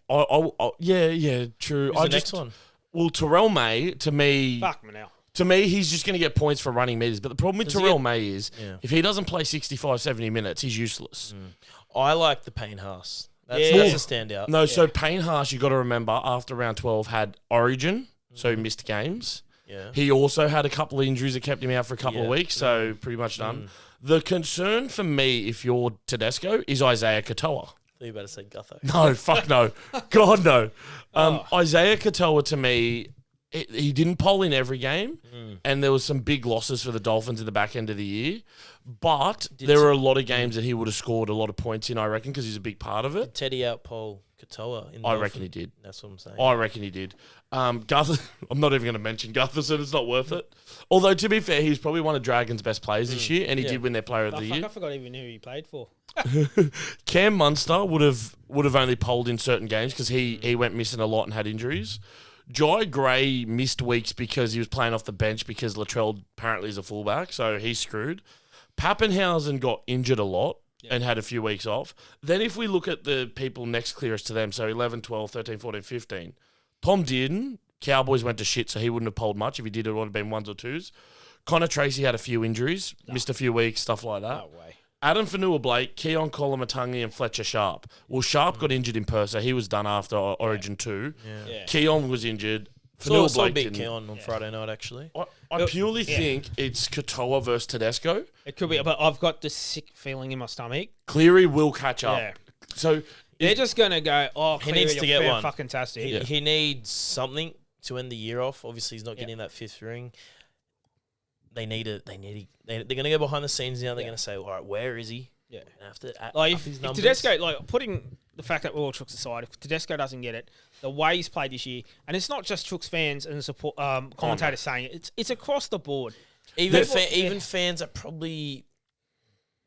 Yeah, true. Who's the next one? Well, Terrell May, to me... Fuck me now. To me, he's just going to get points for running meters. But the problem with Terrell May is, if he doesn't play 65, 70 minutes, he's useless. I like the Payne Haas. That's a standout. No, so Payne Haas, you got to remember, after round 12, had Origin, so he missed games. Yeah. He also had a couple of injuries that kept him out for a couple of weeks, so pretty much done. The concern for me, if you're Tedesco, is Isaiah Katoa. You better say Gutho. No, fuck no. God, no. Isaiah Katoa, to me... He didn't poll in every game, and there was some big losses for the Dolphins in the back end of the year. But there were a lot of games that he would have scored a lot of points in, I reckon, because he's a big part of it. Did Teddy out-poll Katoa? I reckon he did. That's what I'm saying. I reckon he did. I'm not even going to mention Gutherson. It's not worth it. Although, to be fair, he was probably one of Dragon's best players this year, and he did win their Player of the Year. I forgot even who he played for. Cam Munster would have only polled in certain games because he went missing a lot and had injuries. Jai Gray missed weeks because he was playing off the bench because Latrell apparently is a fullback, so he's screwed. Pappenhausen got injured a lot and had a few weeks off. Then if we look at the people next clearest to them, so 11, 12, 13, 14, 15, Tom Dearden, Cowboys went to shit, so he wouldn't have polled much. If he did, it would have been ones or twos. Connor Tracy had a few injuries, missed a few weeks, stuff like that. No way. Adam Fanua-Blake, Keon Kolamatangi, and Fletcher Sharp. Well, Sharp got injured in Perth, so he was done after Origin 2. Yeah. Keon was injured. So Fanua-Blake big didn't. Keon on Friday night, actually. I purely think it's Katoa versus Tedesco. It could be, but I've got this sick feeling in my stomach. Cleary will catch up. Yeah. So They're just going to go, he needs to get one. Fucking tastic. He needs something to end the year off. Obviously, he's not getting that fifth ring. They're going to go behind the scenes now. They're going to say, all right, where is he? Yeah. If Tedesco, putting the fact that we're all Chooks aside, if Tedesco doesn't get it, the way he's played this year, and it's not just Chooks fans and support commentators saying it, it's across the board. Even fans that probably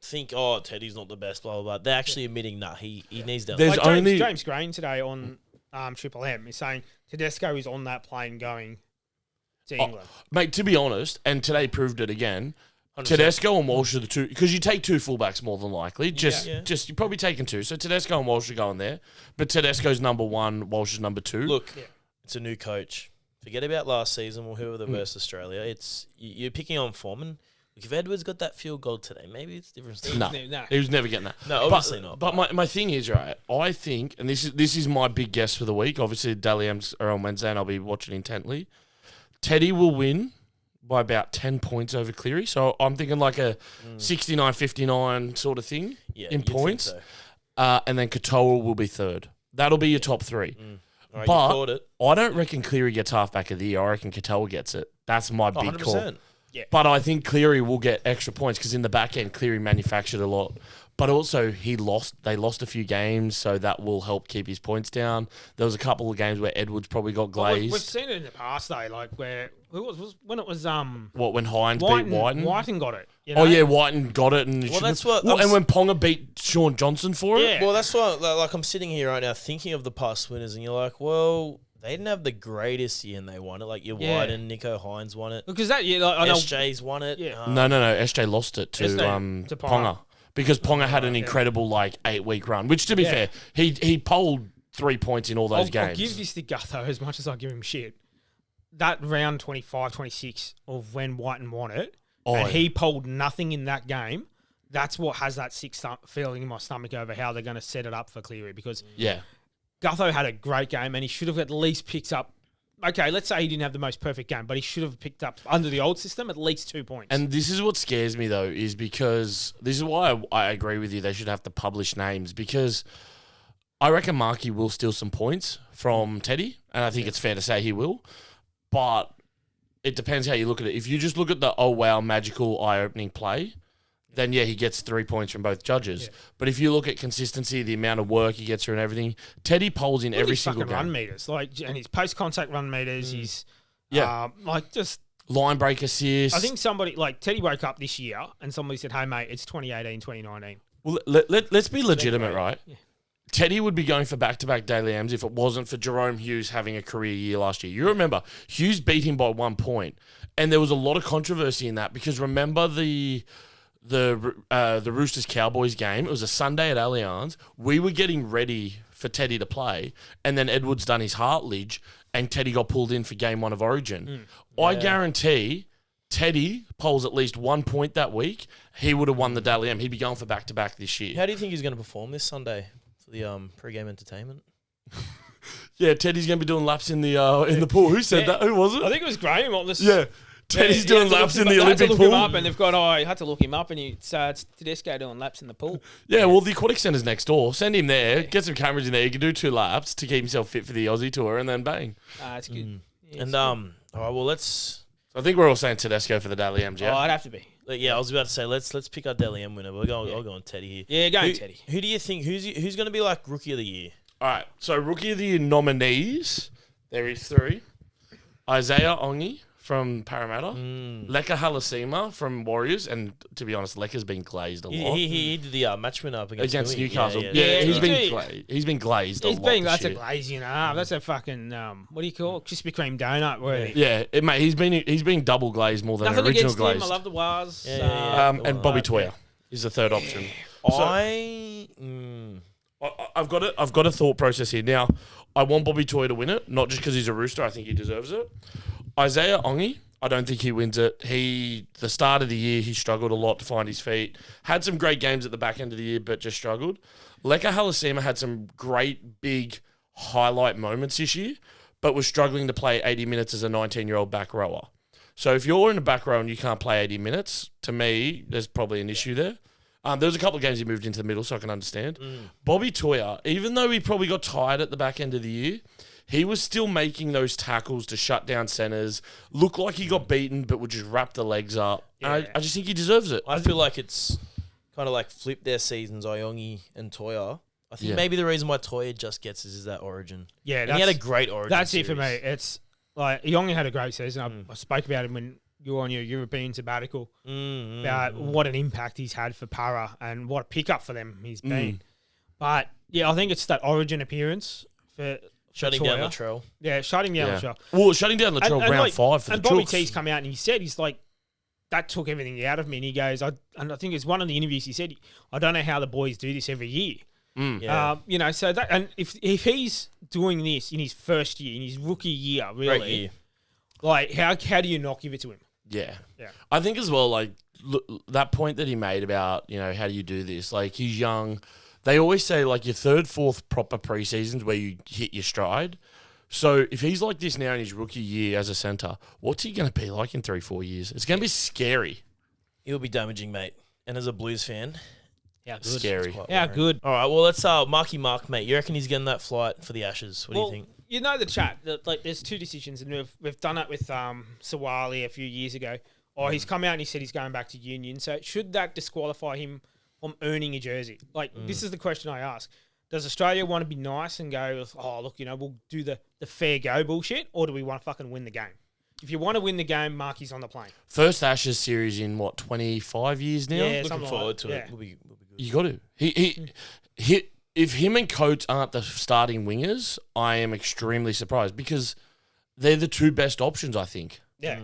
think, oh, Teddy's not the best, blah, blah, blah. They're actually admitting, he needs that. There's James Green today on Triple M is saying Tedesco is on that plane going to England. Mate, to be honest, and today proved it again, 100%. Tedesco and Walsh are the two, because you take two fullbacks more than likely. You're probably taking two. So Tedesco and Walsh are going there, but Tedesco's number one, Walsh is number two. Look, it's a new coach. Forget about last season or whoever versus Australia. It's you're picking on form, and if Edwards got that field goal today, maybe it's a different story. No, he was never getting that. No, obviously not. But my thing is, right, I think, and this is my big guess for the week. Obviously, Dally M's are on Wednesday, and I'll be watching intently. Teddy will win by about 10 points over Cleary. So I'm thinking like a 69-59 sort of thing in points. Think so. And then Katoa will be third. That'll be your top three. All right, but you called it. I don't reckon Cleary gets halfback of the year. I reckon Katoa gets it. That's my big 100%. call. Yeah. But I think Cleary will get extra points because in the back end, Cleary manufactured a lot. But also, they lost a few games, so that will help keep his points down. There was a couple of games where Edwards probably got glazed. We've seen it in the past, though, like where when it was when Hines beat Whiten? Whiten got it. You know? Oh, yeah, Whiten got it. And that's what... and when Ponga beat Sean Johnson for it? Yeah. Well, that's why, like, I'm sitting here right now thinking of the past winners, and you're like, well... They didn't have the greatest year and they won it. Like your White and Nico Hines won it. Because that year, like, I know SJ's won it. Yeah. No. SJ lost it to Ponga. Because Ponga had an incredible 8-week run. Which, to be fair, he polled 3 points in all those games. I'll give this to Gutho as much as I give him shit. That round 25, 26 of when Whiten won it, and he polled nothing in that game. That's what has that sick feeling in my stomach over how they're going to set it up for Cleary. Because Gutho had a great game and he should have at least picked up, okay, let's say he didn't have the most perfect game, but he should have picked up, under the old system, at least 2 points. And this is what scares me, though, is because this is why I agree with you. They should have to publish names because I reckon Markey will steal some points from Teddy, and I think it's fair to say he will. But it depends how you look at it. If you just look at the, oh, wow, magical eye-opening play, then, he gets 3 points from both judges. Yeah. But if you look at consistency, the amount of work he gets through and everything, Teddy polls in every single game. Run meters, and his post-contact run meters, his just line break assists. I think somebody, Teddy woke up this year and somebody said, hey, mate, it's 2018, 2019. Well, let's be legitimate, right? Yeah. Teddy would be going for back-to-back Daily M's if it wasn't for Jerome Hughes having a career year last year. You remember, Hughes beat him by 1 point, and there was a lot of controversy in that because remember the Roosters Cowboys game. It was a Sunday at Allianz. We were getting ready for Teddy to play, and then Edwards done his heartledge, and Teddy got pulled in for game 1 of Origin. I guarantee Teddy polls at least 1 point that week. He would have won the Daily M. He'd be going for back-to-back this year. How do you think he's going to perform this Sunday for the pre-game entertainment? Yeah, Teddy's going to be doing laps in the pool. Who said that? Who was it? I think it was Graham on this. Yeah. Teddy's doing laps in the Olympic pool. Him up and they've got, I had to look him up and it's Tedesco doing laps in the pool. Yeah, well, the Aquatic Centre's next door. Send him there, get some cameras in there. He can do 2 laps to keep himself fit for the Aussie tour and then bang. That's good. Yeah, and, all right, well, let's... I think we're all saying Tedesco for the Daily M's, yeah? Oh, I'd have to be. Yeah, I was about to say, let's pick our Daily M winner. I'll go on Teddy here. Yeah, go on Teddy. Who do you think, who's going to be Rookie of the Year? All right, so Rookie of the Year nominees, there is 3. Isaiah Ongi from Parramatta, Leka Halasima from Warriors, and to be honest, Leka's been glazed a lot. He did the match winner up against Newcastle. Yeah, he's been glazed a lot. That's a glazing half. That's a fucking what do you call it? Krispy Kreme donut, really. Yeah, mate, he's been double glazed more than Nothing original against glazed. Him. I love the Waz. And Bobby Toya is the third option. I've got a thought process here. Now, I want Bobby Toya to win it, not just because he's a Rooster. I think he deserves it. Isaiah Ongi, I don't think he wins it. The start of the year, he struggled a lot to find his feet. Had some great games at the back end of the year, but just struggled. Leka Halasima had some great, big highlight moments this year, but was struggling to play 80 minutes as a 19-year-old back rower. So if you're in the back row and you can't play 80 minutes, to me, there's probably an issue there. There was a couple of games he moved into the middle, so I can understand. Bobby Toya, even though he probably got tired at the back end of the year, he was still making those tackles to shut down centres, look like he got beaten, but would just wrap the legs up. Yeah. And I just think he deserves it. I feel like it's kind of flipped their seasons, Iongi and Toya. I think maybe the reason why Toya just gets is that Origin. Yeah, and he had a great Origin That's series. it for me. It's Iongi had a great season. I spoke about him when you were on your European sabbatical about what an impact he's had for Para and what a pickup for them he's been. But, yeah, I think it's that Origin appearance for shutting down Latrell. Yeah, shutting down Latrell. Well, shutting down Latrell round 5 for the Chooks. And Bobby T's come out and he said, he's like, that took everything out of me. And he goes, and I think it's one of the interviews he said, I don't know how the boys do this every year. So that, and if he's doing this in his first year, in his rookie year, really, how do you not give it to him? Yeah. I think as well, that point that he made about, how do you do this? He's young. They always say, your 3rd, 4th proper preseasons where you hit your stride. So if he's like this now in his rookie year as a centre, what's he going to be like in 3-4 years? It's going to be scary. He'll be damaging, mate. And as a Blues fan, good. Scary. Good. All right, well, let's Mark, mate. You reckon he's getting that flight for the Ashes? What do you think? You know the chat. There's 2 decisions, and we've done it with Sawali a few years ago. He's come out and he said he's going back to Union. So should that disqualify him from earning a jersey? Like, this is the question I ask. Does Australia want to be nice and go, oh, look, we'll do the fair go bullshit, or do we want to fucking win the game? If you want to win the game, Marky's on the plane. First Ashes series in, 25 years now? Yeah, Looking forward to it. Yeah. We'll be good. You got to. If him and Coates aren't the starting wingers, I am extremely surprised because they're the two best options, I think. Yeah.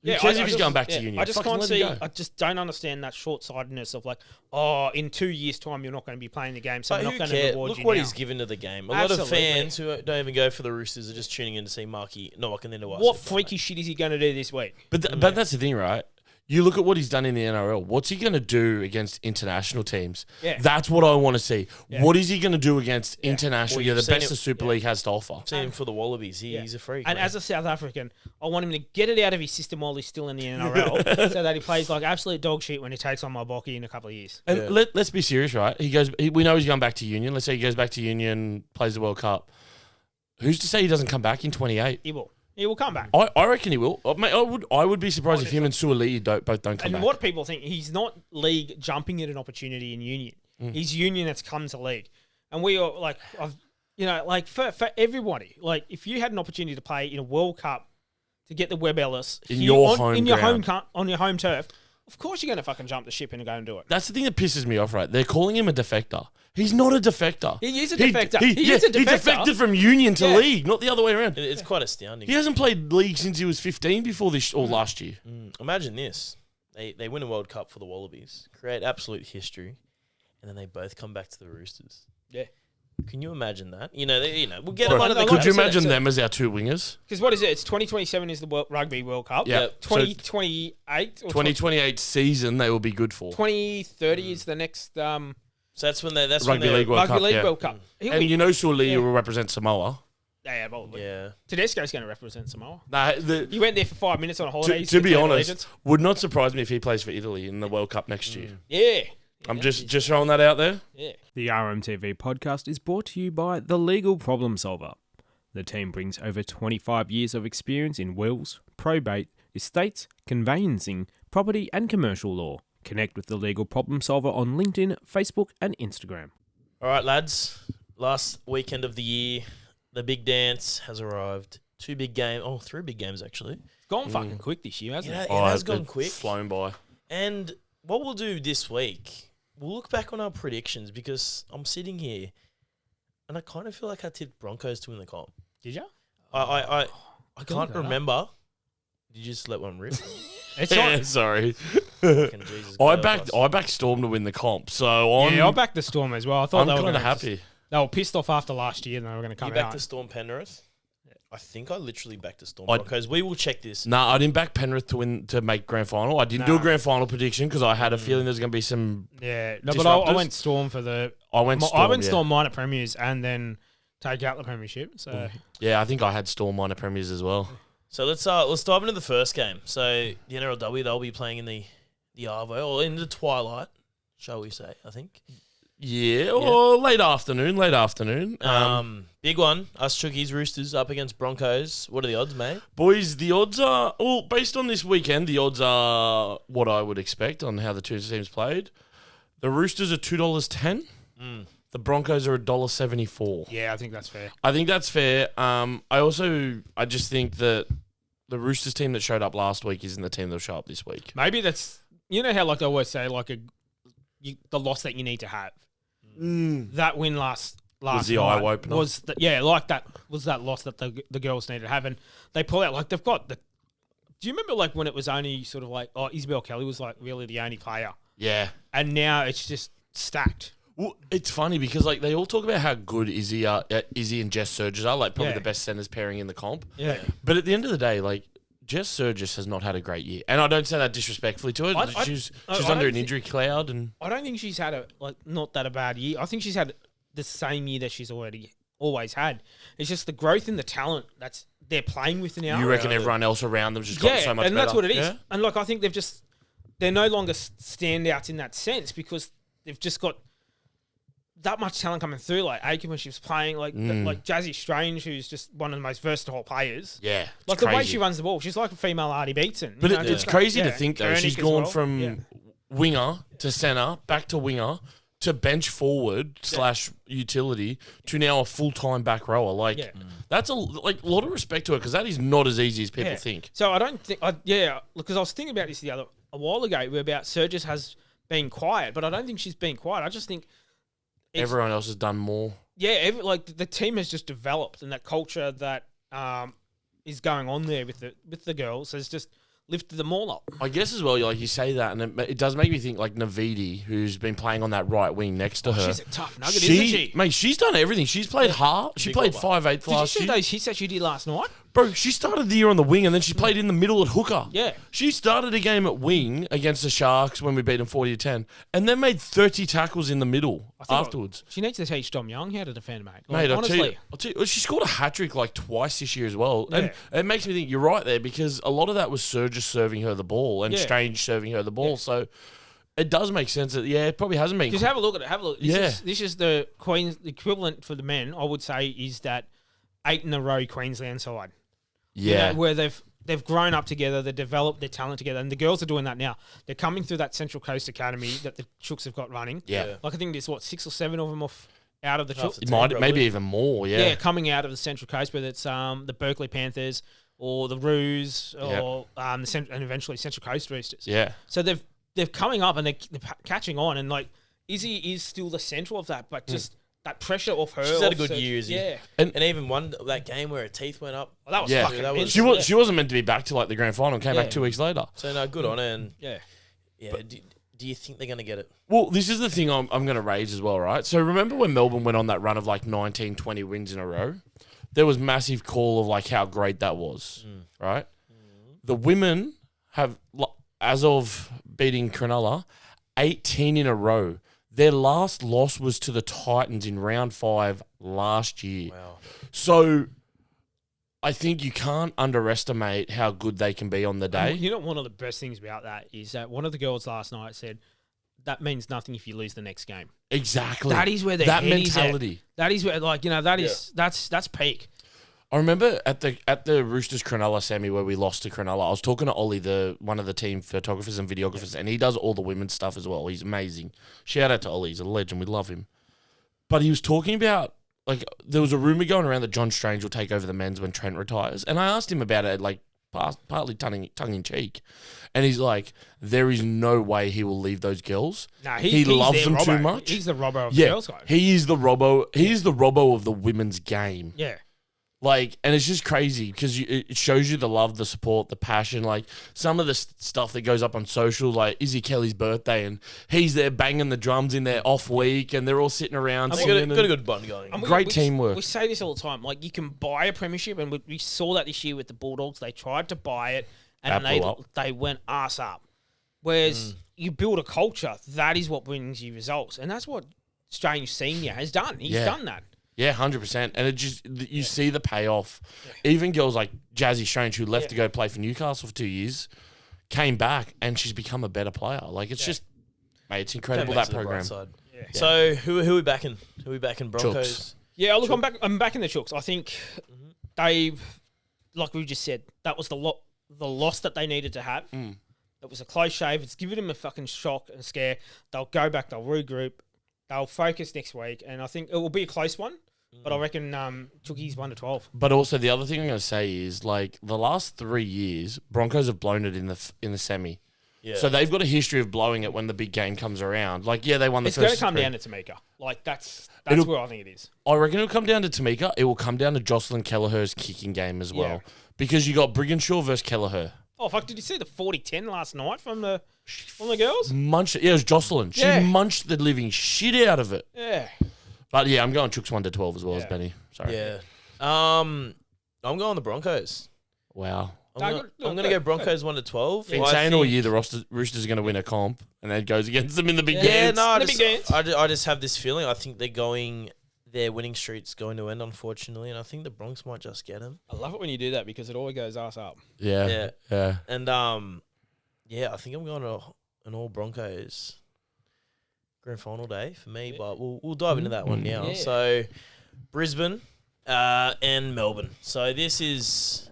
Who cares if he's going back to union? I just Fucking can't let him see. go. I just don't understand that short-sightedness of like, oh, in 2 years' time you're not going to be playing the game, so But we're who not going to cares? reward Look you what now. he's given to the game. A Absolutely. lot of fans who don't even go for the Roosters are just tuning in to see Marky knocking into us. What freaky shit is he going to do this week? But that's the thing, right? You look at what he's done in the NRL. What's he going to do against international teams? Yeah. That's what I want to see. Yeah. What is he going to do against international? Well, the you've seen best it- the Super League has to offer. I've seen him for the Wallabies. He's a freak. And man. as a South African, I want him to get it out of his system while he's still in the NRL, so that he plays like absolute dog shit when he takes on my Bocky in a couple of years. And let's be serious, right? We know he's going back to Union. Let's say he goes back to Union, plays the World Cup. Who's to say he doesn't come back in 28? He will. He will come back. I reckon he will. Mate, I would be surprised if him and Suaalii both don't come And back. what people think, he's not league jumping at an opportunity in Union. He's Union that's come to league. And we are like, for everybody, like if you had an opportunity to play in a World Cup to get the Webb Ellis In your home ground. on your home turf, of course you're going to fucking jump the ship and go and do it. That's the thing that pisses me off, right? They're calling him a defector. He's not a defector. He is a defector. He is a He defector. defected from Union to Yeah. league, not the other way around. It's quite astounding. He hasn't played league since he was 15 before this or last year. Imagine this. They win a World Cup for the Wallabies, create absolute history, and then they both come back to the Roosters. Yeah. Can you imagine that? We'll get Bro, him under the could you so- imagine so- them as our two wingers? Because what is it? It's 2027 is the Rugby World Cup. Yeah. 2028 or 2028 season they will be good for. 2030 is the next So that's when they. That's Rugby when they League World Rugby Cup, League yeah. World Cup. He'll And be, you know Suaalii Yeah. will represent Samoa. yeah, probably. Yeah. Tedesco's going to represent Samoa. Nah, He went there for 5 minutes on a holiday. to, He's to be declared honest, allegiance. would not surprise me if he plays for Italy in the World Cup next year. Yeah. I'm just throwing that out there. Yeah. The RMTV podcast is brought to you by The Legal Problem Solver. The team brings over 25 years of experience in wills, probate, estates, conveyancing, property and commercial law. Connect with The Legal Problem Solver on LinkedIn, Facebook and Instagram. All right, lads. Last weekend of the year, the big dance has arrived. 3 big games actually. It's gone fucking quick this year, hasn't it? It has gone it's quick. Flown by. And what we'll do this week, we'll look back on our predictions because I'm sitting here and I kind of feel like I tipped Broncos to win the comp. Did you? I can't that. remember. Did you just let one rip? It's Yeah, not. sorry. Fucking Jesus, I God help us. backed Storm to win the comp, so Yeah, I backed the Storm as well. I thought I'm they were kind of gonna happy. They were pissed off after last year and they were going to come You backed out. the Storm Penrith? I think I literally backed the Storm I- Broncos. We will check this. Nah, I didn't back Penrith to make grand final. I didn't do a Nah. grand final prediction because I had a feeling there's going to be some. Yeah, no, but I Disruptors? went Storm for the. I went Storm. I went yeah. Storm minor premiers and then take out the premiership. So Yeah, I think I had Storm minor premiers as well. So let's dive into the first game. So the NRLW, they'll be playing in the Arvo or in the twilight, shall we say? I think. Yeah, or late afternoon. Big one. Us Chookies Roosters up against Broncos. What are the odds, mate? Boys, the odds are based on this weekend. The odds are what I would expect on how the two teams played. The Roosters are $2.10. The Broncos are $1.74. yeah, I think that's fair. I think that's fair. I just think that the Roosters team that showed up last week isn't the team that'll show up this week. Maybe that's how like I always say like the loss that you need to have. That win last Was the night eye opener. was that loss that the girls needed to have, and they pull out like they've got the. Do you remember like when it was only sort of like Isabel Kelly was like really the only player, Yeah. and now it's just stacked. Well, it's funny because like they all talk about how good Izzy and Jess Surges are, like probably Yeah. the best centers pairing in the comp. Yeah. But at the end of the day, like Jess Surges has not had a great year, and I don't say that disrespectfully to her. She's I under don't an injury cloud, and I don't think she's had not that a bad year. I think she's had the same year that she's always had. It's just the growth in the talent that's they're playing with now. you reckon everyone else around them just got so much and better. that's what it is. Yeah? And like I think they're no longer standouts in that sense because they've just got that much talent coming through. Like Aiken when she was playing, like Jazzy Strange, who's just one of the most versatile players. Yeah, it's Like the way crazy. she runs the ball, she's like a female Artie Beetson. But you know, it's just crazy like- to think though. Koenig She's as gone well. from Yeah. winger to centre, back to winger, to bench forward / utility to now a full-time back rower. Like, that's a lot of respect to her because that is not as easy as people think. So I don't think, because I was thinking about this a while ago about Surges has been quiet, but I don't think she's been quiet. I just think everyone else has done more. Yeah, the team has just developed, and that culture that is going on there with the girls has just lifted them all up. I guess as well, like you say that, and it does make me think like Navidi, who's been playing on that right wing next to her. She's a tough nugget, isn't she? Mate, she's done everything. She's played hard. She played 5'8" last year. Did you see those hits that she did last night? Bro, she started the year on the wing and then she played in the middle at hooker. Yeah. She started a game at wing against the Sharks when we beat them 40-10 and then made 30 tackles in the middle afterwards. She needs to teach Dom Young how to defend, mate. Mate, honestly. I'll tell you, she scored a hat-trick like twice this year as well. And it makes me think you're right there because a lot of that was Surges serving her the ball and Strange serving her the ball. Yeah. So it does make sense that, it probably hasn't been. Just have a look at it. Have a look. This is the Queens, the equivalent for the men, I would say, is that 8 in a row Queensland side. Yeah. You know, where they've grown up together, they've developed their talent together, and the girls are doing that now. They're coming through that Central Coast Academy that the Chooks have got running. Yeah. Like I think there's 6 or 7 of them out of the Chooks. Maybe even more, Yeah, coming out of the Central Coast, whether it's the Berkeley Panthers or the Roos or and eventually Central Coast Roosters. Yeah. So they're coming up and they're catching on, and like Izzy is still the centre of that, but just that pressure off her. She's had a good year, Izzy. Yeah. And even that game where her teeth went up. Well, that was fucking immense. She wasn't meant to be back to like the grand final and came back 2 weeks later. So no, good on her. And yeah. But, do you think they're going to get it? Well, this is the thing I'm going to raise as well, right? So remember when Melbourne went on that run of like 19, 20 wins in a row? There was massive call of like how great that was, right? The women have, as of beating Cronulla, 18 in a row. Their last loss was to the Titans in round 5 last year. Wow. So I think you can't underestimate how good they can be on the day. You know, one of the best things about that is that one of the girls last night said, that means nothing if you lose the next game. Exactly. That is where their that head mentality. Is at. That is where, that's peak. I remember at the Roosters Cronulla semi where we lost to Cronulla, I was talking to Ollie, one of the team photographers and videographers, and he does all the women's stuff as well. He's amazing. Shout out to Ollie. He's a legend. We love him. But he was talking about, like, there was a rumor going around that John Strange will take over the men's when Trent retires. And I asked him about it, like, partly tongue in cheek. And he's like, there is no way he will leave those girls. Nah, he loves them too much. He's the Robbo of the girls, guys. He is the Robbo of the women's game. Yeah. Like, and it's just crazy because it shows you the love, the support, the passion. Like, some of the stuff that goes up on social, like Izzy Kelly's birthday, and he's there banging the drums in their off week, and they're all sitting around. Got a good bun going. Great teamwork. We say this all the time. Like, you can buy a premiership, and we saw that this year with the Bulldogs. They tried to buy it, and they went ass up. Whereas you build a culture, that is what brings you results. And that's what Strange Senior has done. He's done that. Yeah, 100%. And it just, you see the payoff. Yeah. Even girls like Jazzy Strange, who left to go play for Newcastle for 2 years, came back and she's become a better player. Like, it's just, mate, it's incredible, that program. Yeah. So, who are we backing? Who are we backing? Broncos? Chooks. Yeah, look, I'm back in the Chooks. I think they've, like we just said, that was the loss that they needed to have. It was a close shave. It's given them a fucking shock and scare. They'll go back, they'll regroup. They'll focus next week, and I think it will be a close one. But I reckon Chookies 1-12. But also the other thing I'm going to say is, like, the last 3 years, Broncos have blown it in the semi. Yeah. So they've got a history of blowing it when the big game comes around. Like, they won the first. It's going to come down to Tamika. Like, that's where I think it is. I reckon it'll come down to Tamika. It will come down to Jocelyn Kelleher's kicking game as well, because you got Brigginshaw versus Kelleher. Oh fuck! Did you see the 40-10 last night from the girls? It was Jocelyn. She munched the living shit out of it. Yeah. But I'm going Chooks 1-12 as well as Benny. Sorry. Yeah. I'm going the Broncos. Wow. I'm going to go Broncos 1-12. Been saying all year the Roosters are going to win a comp, and then it goes against them in the big games. I just have this feeling. I think their winning streak's going to end, unfortunately, and I think the Bronx might just get them. I love it when you do that because it always goes ass up. Yeah. And I think I'm going to an all Broncos grand final day for me, but we'll dive into that one now. Yeah. So Brisbane and Melbourne. So it's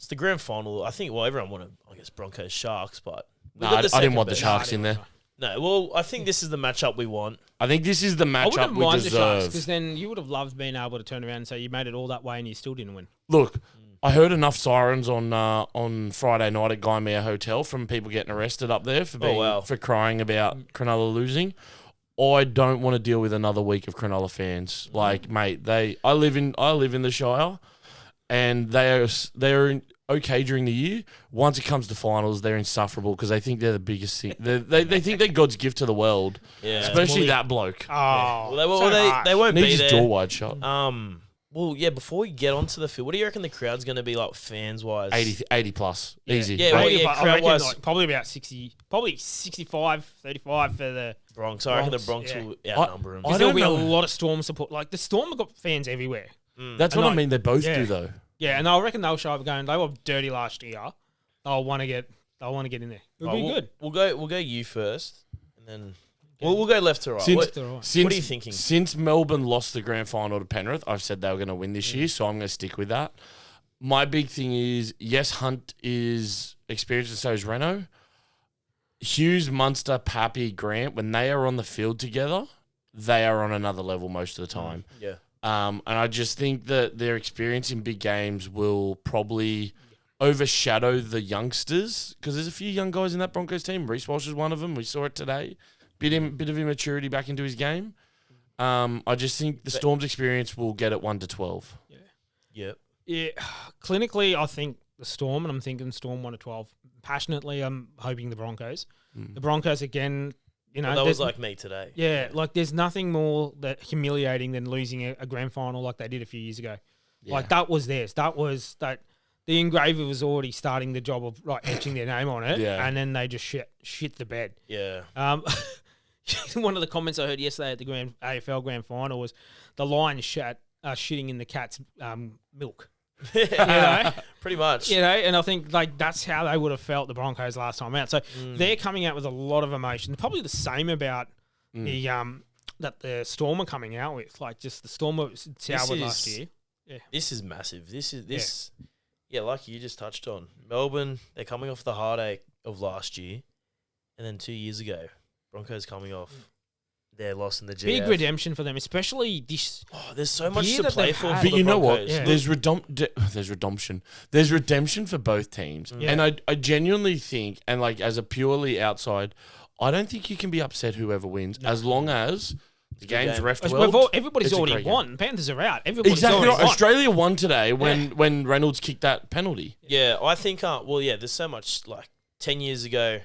the grand final. I think everyone wanted, I guess, Broncos Sharks, but I didn't want the Sharks in there. No, well, I think this is the matchup we want. I think this is the I wouldn't matchup we mind the Sharks deserve. because then you would have loved being able to turn around and say you made it all that way and you still didn't win. Look, I heard enough sirens on Friday night at Guymere Hotel from people getting arrested up there for crying about Cronulla losing. I don't want to deal with another week of Cronulla fans. Like, mate, I live in the Shire, and they're okay during the year. Once it comes to finals, they're insufferable because they think they're the biggest thing. They think they're God's gift to the world, especially that bloke. Oh, Well, they won't Needs be his there. jaw wide shut. Well, yeah. Before we get onto the field, what do you reckon the crowd's going to be like fans wise? 80 plus, easy. Yeah, I well, reckon crowd-wise- like probably about 60, probably 65, 35 for the Bronx. I reckon the Bronx, Bronx yeah. will outnumber them. I There'll don't be a know. lot of Storm support. Like the Storm have got fans everywhere. That's And what I like- mean. They both yeah. do though. Yeah, and I reckon they'll show up going. They were dirty last year. They'll want to get in there. It'll be good. We'll go you first, and then we'll go left to right. Since- What, Left to right. Since, what are you thinking? Since Melbourne lost the grand final to Penrith, I've said they were going to win this year, so I'm going to stick with that. My big thing is, yes, Hunt is experienced, and so is Reno. Hughes, Munster, Pappy, Grant, when they are on the field together, they are on another level most of the time. Yeah. And I just think that their experience in big games will probably overshadow the youngsters because there's a few young guys in that Broncos team. Reece Walsh is one of them. We saw it today. Bit of immaturity back into his game. I just think the Storm's experience will get it 1 to 12. Yep. Yeah, clinically, I think the Storm, and I'm thinking Storm 1 to 12. Passionately, I'm hoping the Broncos. The Broncos again. You know, Well, that was there's- like me today. yeah, like there's nothing more that humiliating than losing a grand final like they did a few years ago. Like that was theirs. That was that. The engraver was already starting the job of like etching their name on it, and then they just shit the bed. Yeah. One of the comments I heard yesterday at the AFL Grand Final was the Lions shitting in the cat's milk. You know? Pretty much. You know, and I think like that's how they would have felt the Broncos last time out. So they're coming out with a lot of emotion. Probably the same about the that the Storm are coming out with. Like just the Storm were soured last year. This is massive. This. Yeah, like you just touched on. Melbourne, they're coming off the heartache of last year, and then 2 years ago, Broncos coming off their loss in the GF. Big redemption for them, especially this. Oh, there's so much year to that play they've for. had. For But the you know what? Broncos. Yeah. There's redemption. There's redemption for both teams. Yeah. And I genuinely think, and like as a purely outside, I don't think you can be upset whoever wins as long as the game's game. ref well. Everybody's it's a already great game. won. Panthers are out. Everybody's Exactly already right. won. Australia won today when Reynolds kicked that penalty. Yeah, I think, there's so much, like, 10 years ago,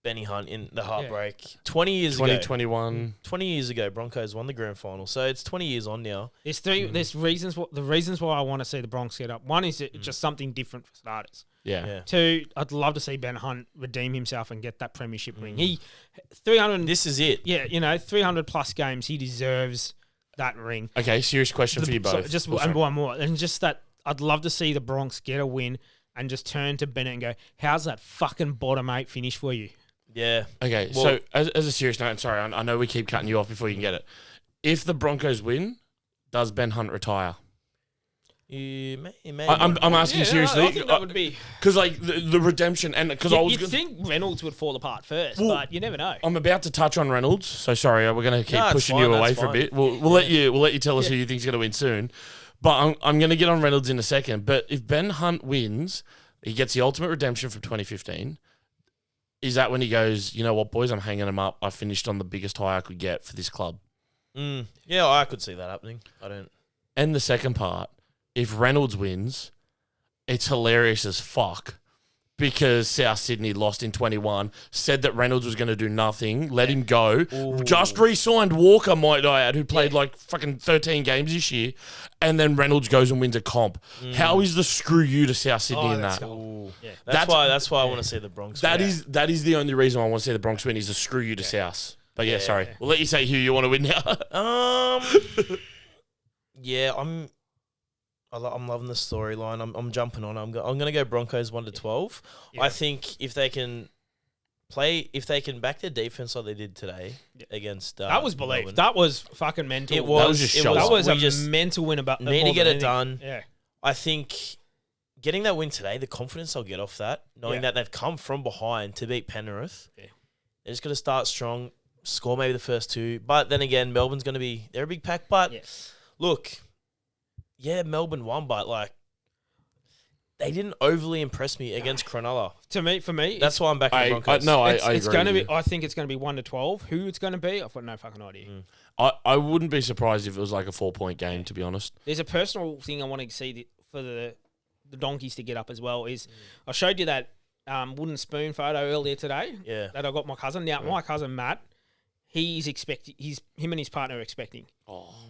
Benny Hunt in the heartbreak. 20 years ago. 2021. 20 years ago, Broncos won the grand final. So it's 20 years on now. There's three. There's reasons. The reasons why I want to see the Bronx get up. One is just something different for starters. Yeah. Yeah. Two, I'd love to see Ben Hunt redeem himself and get that premiership ring. He 300. This is it. Yeah, 300 plus games. He deserves that ring. Okay, serious question for you both. So just Oh, sorry. and one more, and just that I'd love to see the Bronx get a win and just turn to Bennett and go, "How's that fucking bottom 8 finish for you?" Yeah. Okay, Well- so as a serious note, I'm sorry, I know we keep cutting you off before you can get it. If the Broncos win, does Ben Hunt retire? You may I'm asking you seriously. I think that would be. Because like the redemption and because I was You'd gonna, think Reynolds would fall apart first, Well, but you never know. I'm about to touch on Reynolds, so sorry, we're going to keep No, it's pushing fine, you away that's for a fine. bit. We'll let you tell us who you think's going to win soon. But I'm going to get on Reynolds in a second. But if Ben Hunt wins, he gets the ultimate redemption from 2015. Is that when he goes, you know what, boys, I'm hanging him up. I finished on the biggest high I could get for this club. Yeah, I could see that happening. I don't. And the second part, if Reynolds wins, it's hilarious as fuck because South Sydney lost in 21, said that Reynolds was going to do nothing, let him go, just re-signed Walker, might I add, who played like fucking 13 games this year, and then Reynolds goes and wins a comp. How is the screw you to South Sydney in that? That's why I want to see the Bronx. That win. is the only reason I want to see the Bronx win is a screw you to South. But yeah, sorry. We'll let you say who you want to win now. Yeah, I'm loving the storyline. I'm jumping on. I'm going to go Broncos 1 to 12. Yeah. I think if they can back their defense like they did today against That was belief. Melbourne, That was fucking mental. It was just it show was, up. That was we a just mental win about. need to more get than it anything. done. Yeah. I think getting that win today, the confidence they'll get off that, knowing that they've come from behind to beat Penrith, They're just going to start strong, score maybe the first 2. But then again, Melbourne's going to be... They're a big pack. But, look, Melbourne won, but, like, they didn't overly impress me against Cronulla. For me, that's why I'm back in the Broncos. I it's agree. Going to be. I think it's going to be 1-12. Who it's going to be, I've got no fucking idea. I wouldn't be surprised if it was like a 4-point game, to be honest. There's a personal thing I want to see for the donkeys to get up as well. Is I showed you that wooden spoon photo earlier today. Yeah. That I got my cousin. Now my cousin Matt, he's expecting. Him and his partner are expecting.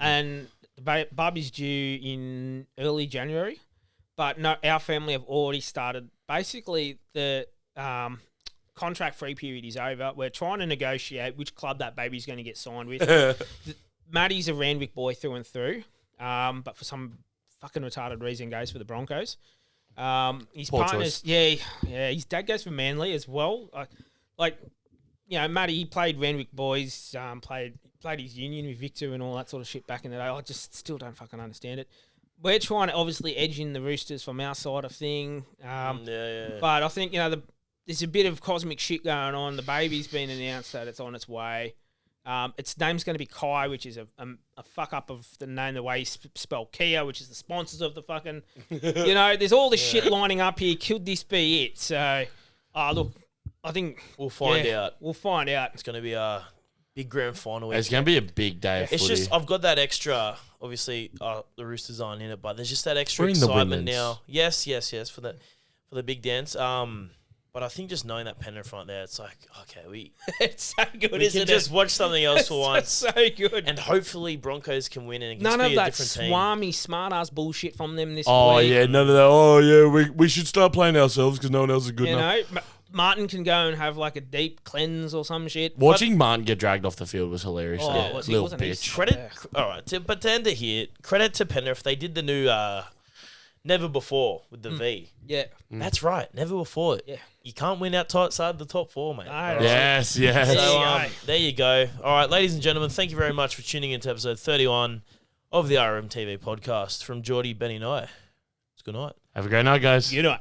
And the baby's due in early January. But no, our family have already started. Basically, the contract-free period is over. We're trying to negotiate which club that baby's going to get signed with. Matty's a Randwick boy through and through, but for some fucking retarded reason goes for the Broncos. His Poor partner's, choice. his dad goes for Manly as well. Matty, he played Randwick boys, played his union with Victor and all that sort of shit back in the day. I just still don't fucking understand it. We're trying to obviously edge in the Roosters from our side of thing. But I think, there's a bit of cosmic shit going on. The baby's been announced that it's on its way. Its name's going to be Kai, which is a fuck up of the name, the way you spell Kia, which is the sponsors of the fucking... there's all this shit lining up here. Could this be it? So, look, I think... We'll find out. We'll find out. It's going to be a big grand final. It's going to be a big day of It's footy. just, I've got that extra... Obviously, the Roosters aren't in it, but there's just that extra We're in the excitement women's. now. Yes, for the big dance. But I think just knowing that Penrith front there, it's like, okay, It's so good, we isn't can it? just watch something else for once. So good. And hopefully Broncos can win and it can None just of be a that different team. swarmy, smart-ass bullshit from them this Oh, week. yeah, none of that. Oh, yeah, we should start playing ourselves because no one else is good enough. Martin can go and have like a deep cleanse or some shit. Watching Martin get dragged off the field was hilarious. Oh, though. was he? Little Wasn't he? bitch. Credit, all right, but to end it here, credit to Penrith. They did the new Never Before with the V. Yeah. That's right, Never Before. Yeah. You can't win outside the top 4, mate. No, All right? Yes. So there you go. All right, ladies and gentlemen, thank you very much for tuning in to episode 31 of the RM TV podcast from Jordy, Benny, and I. It's good night. Have a great night, guys. You know it.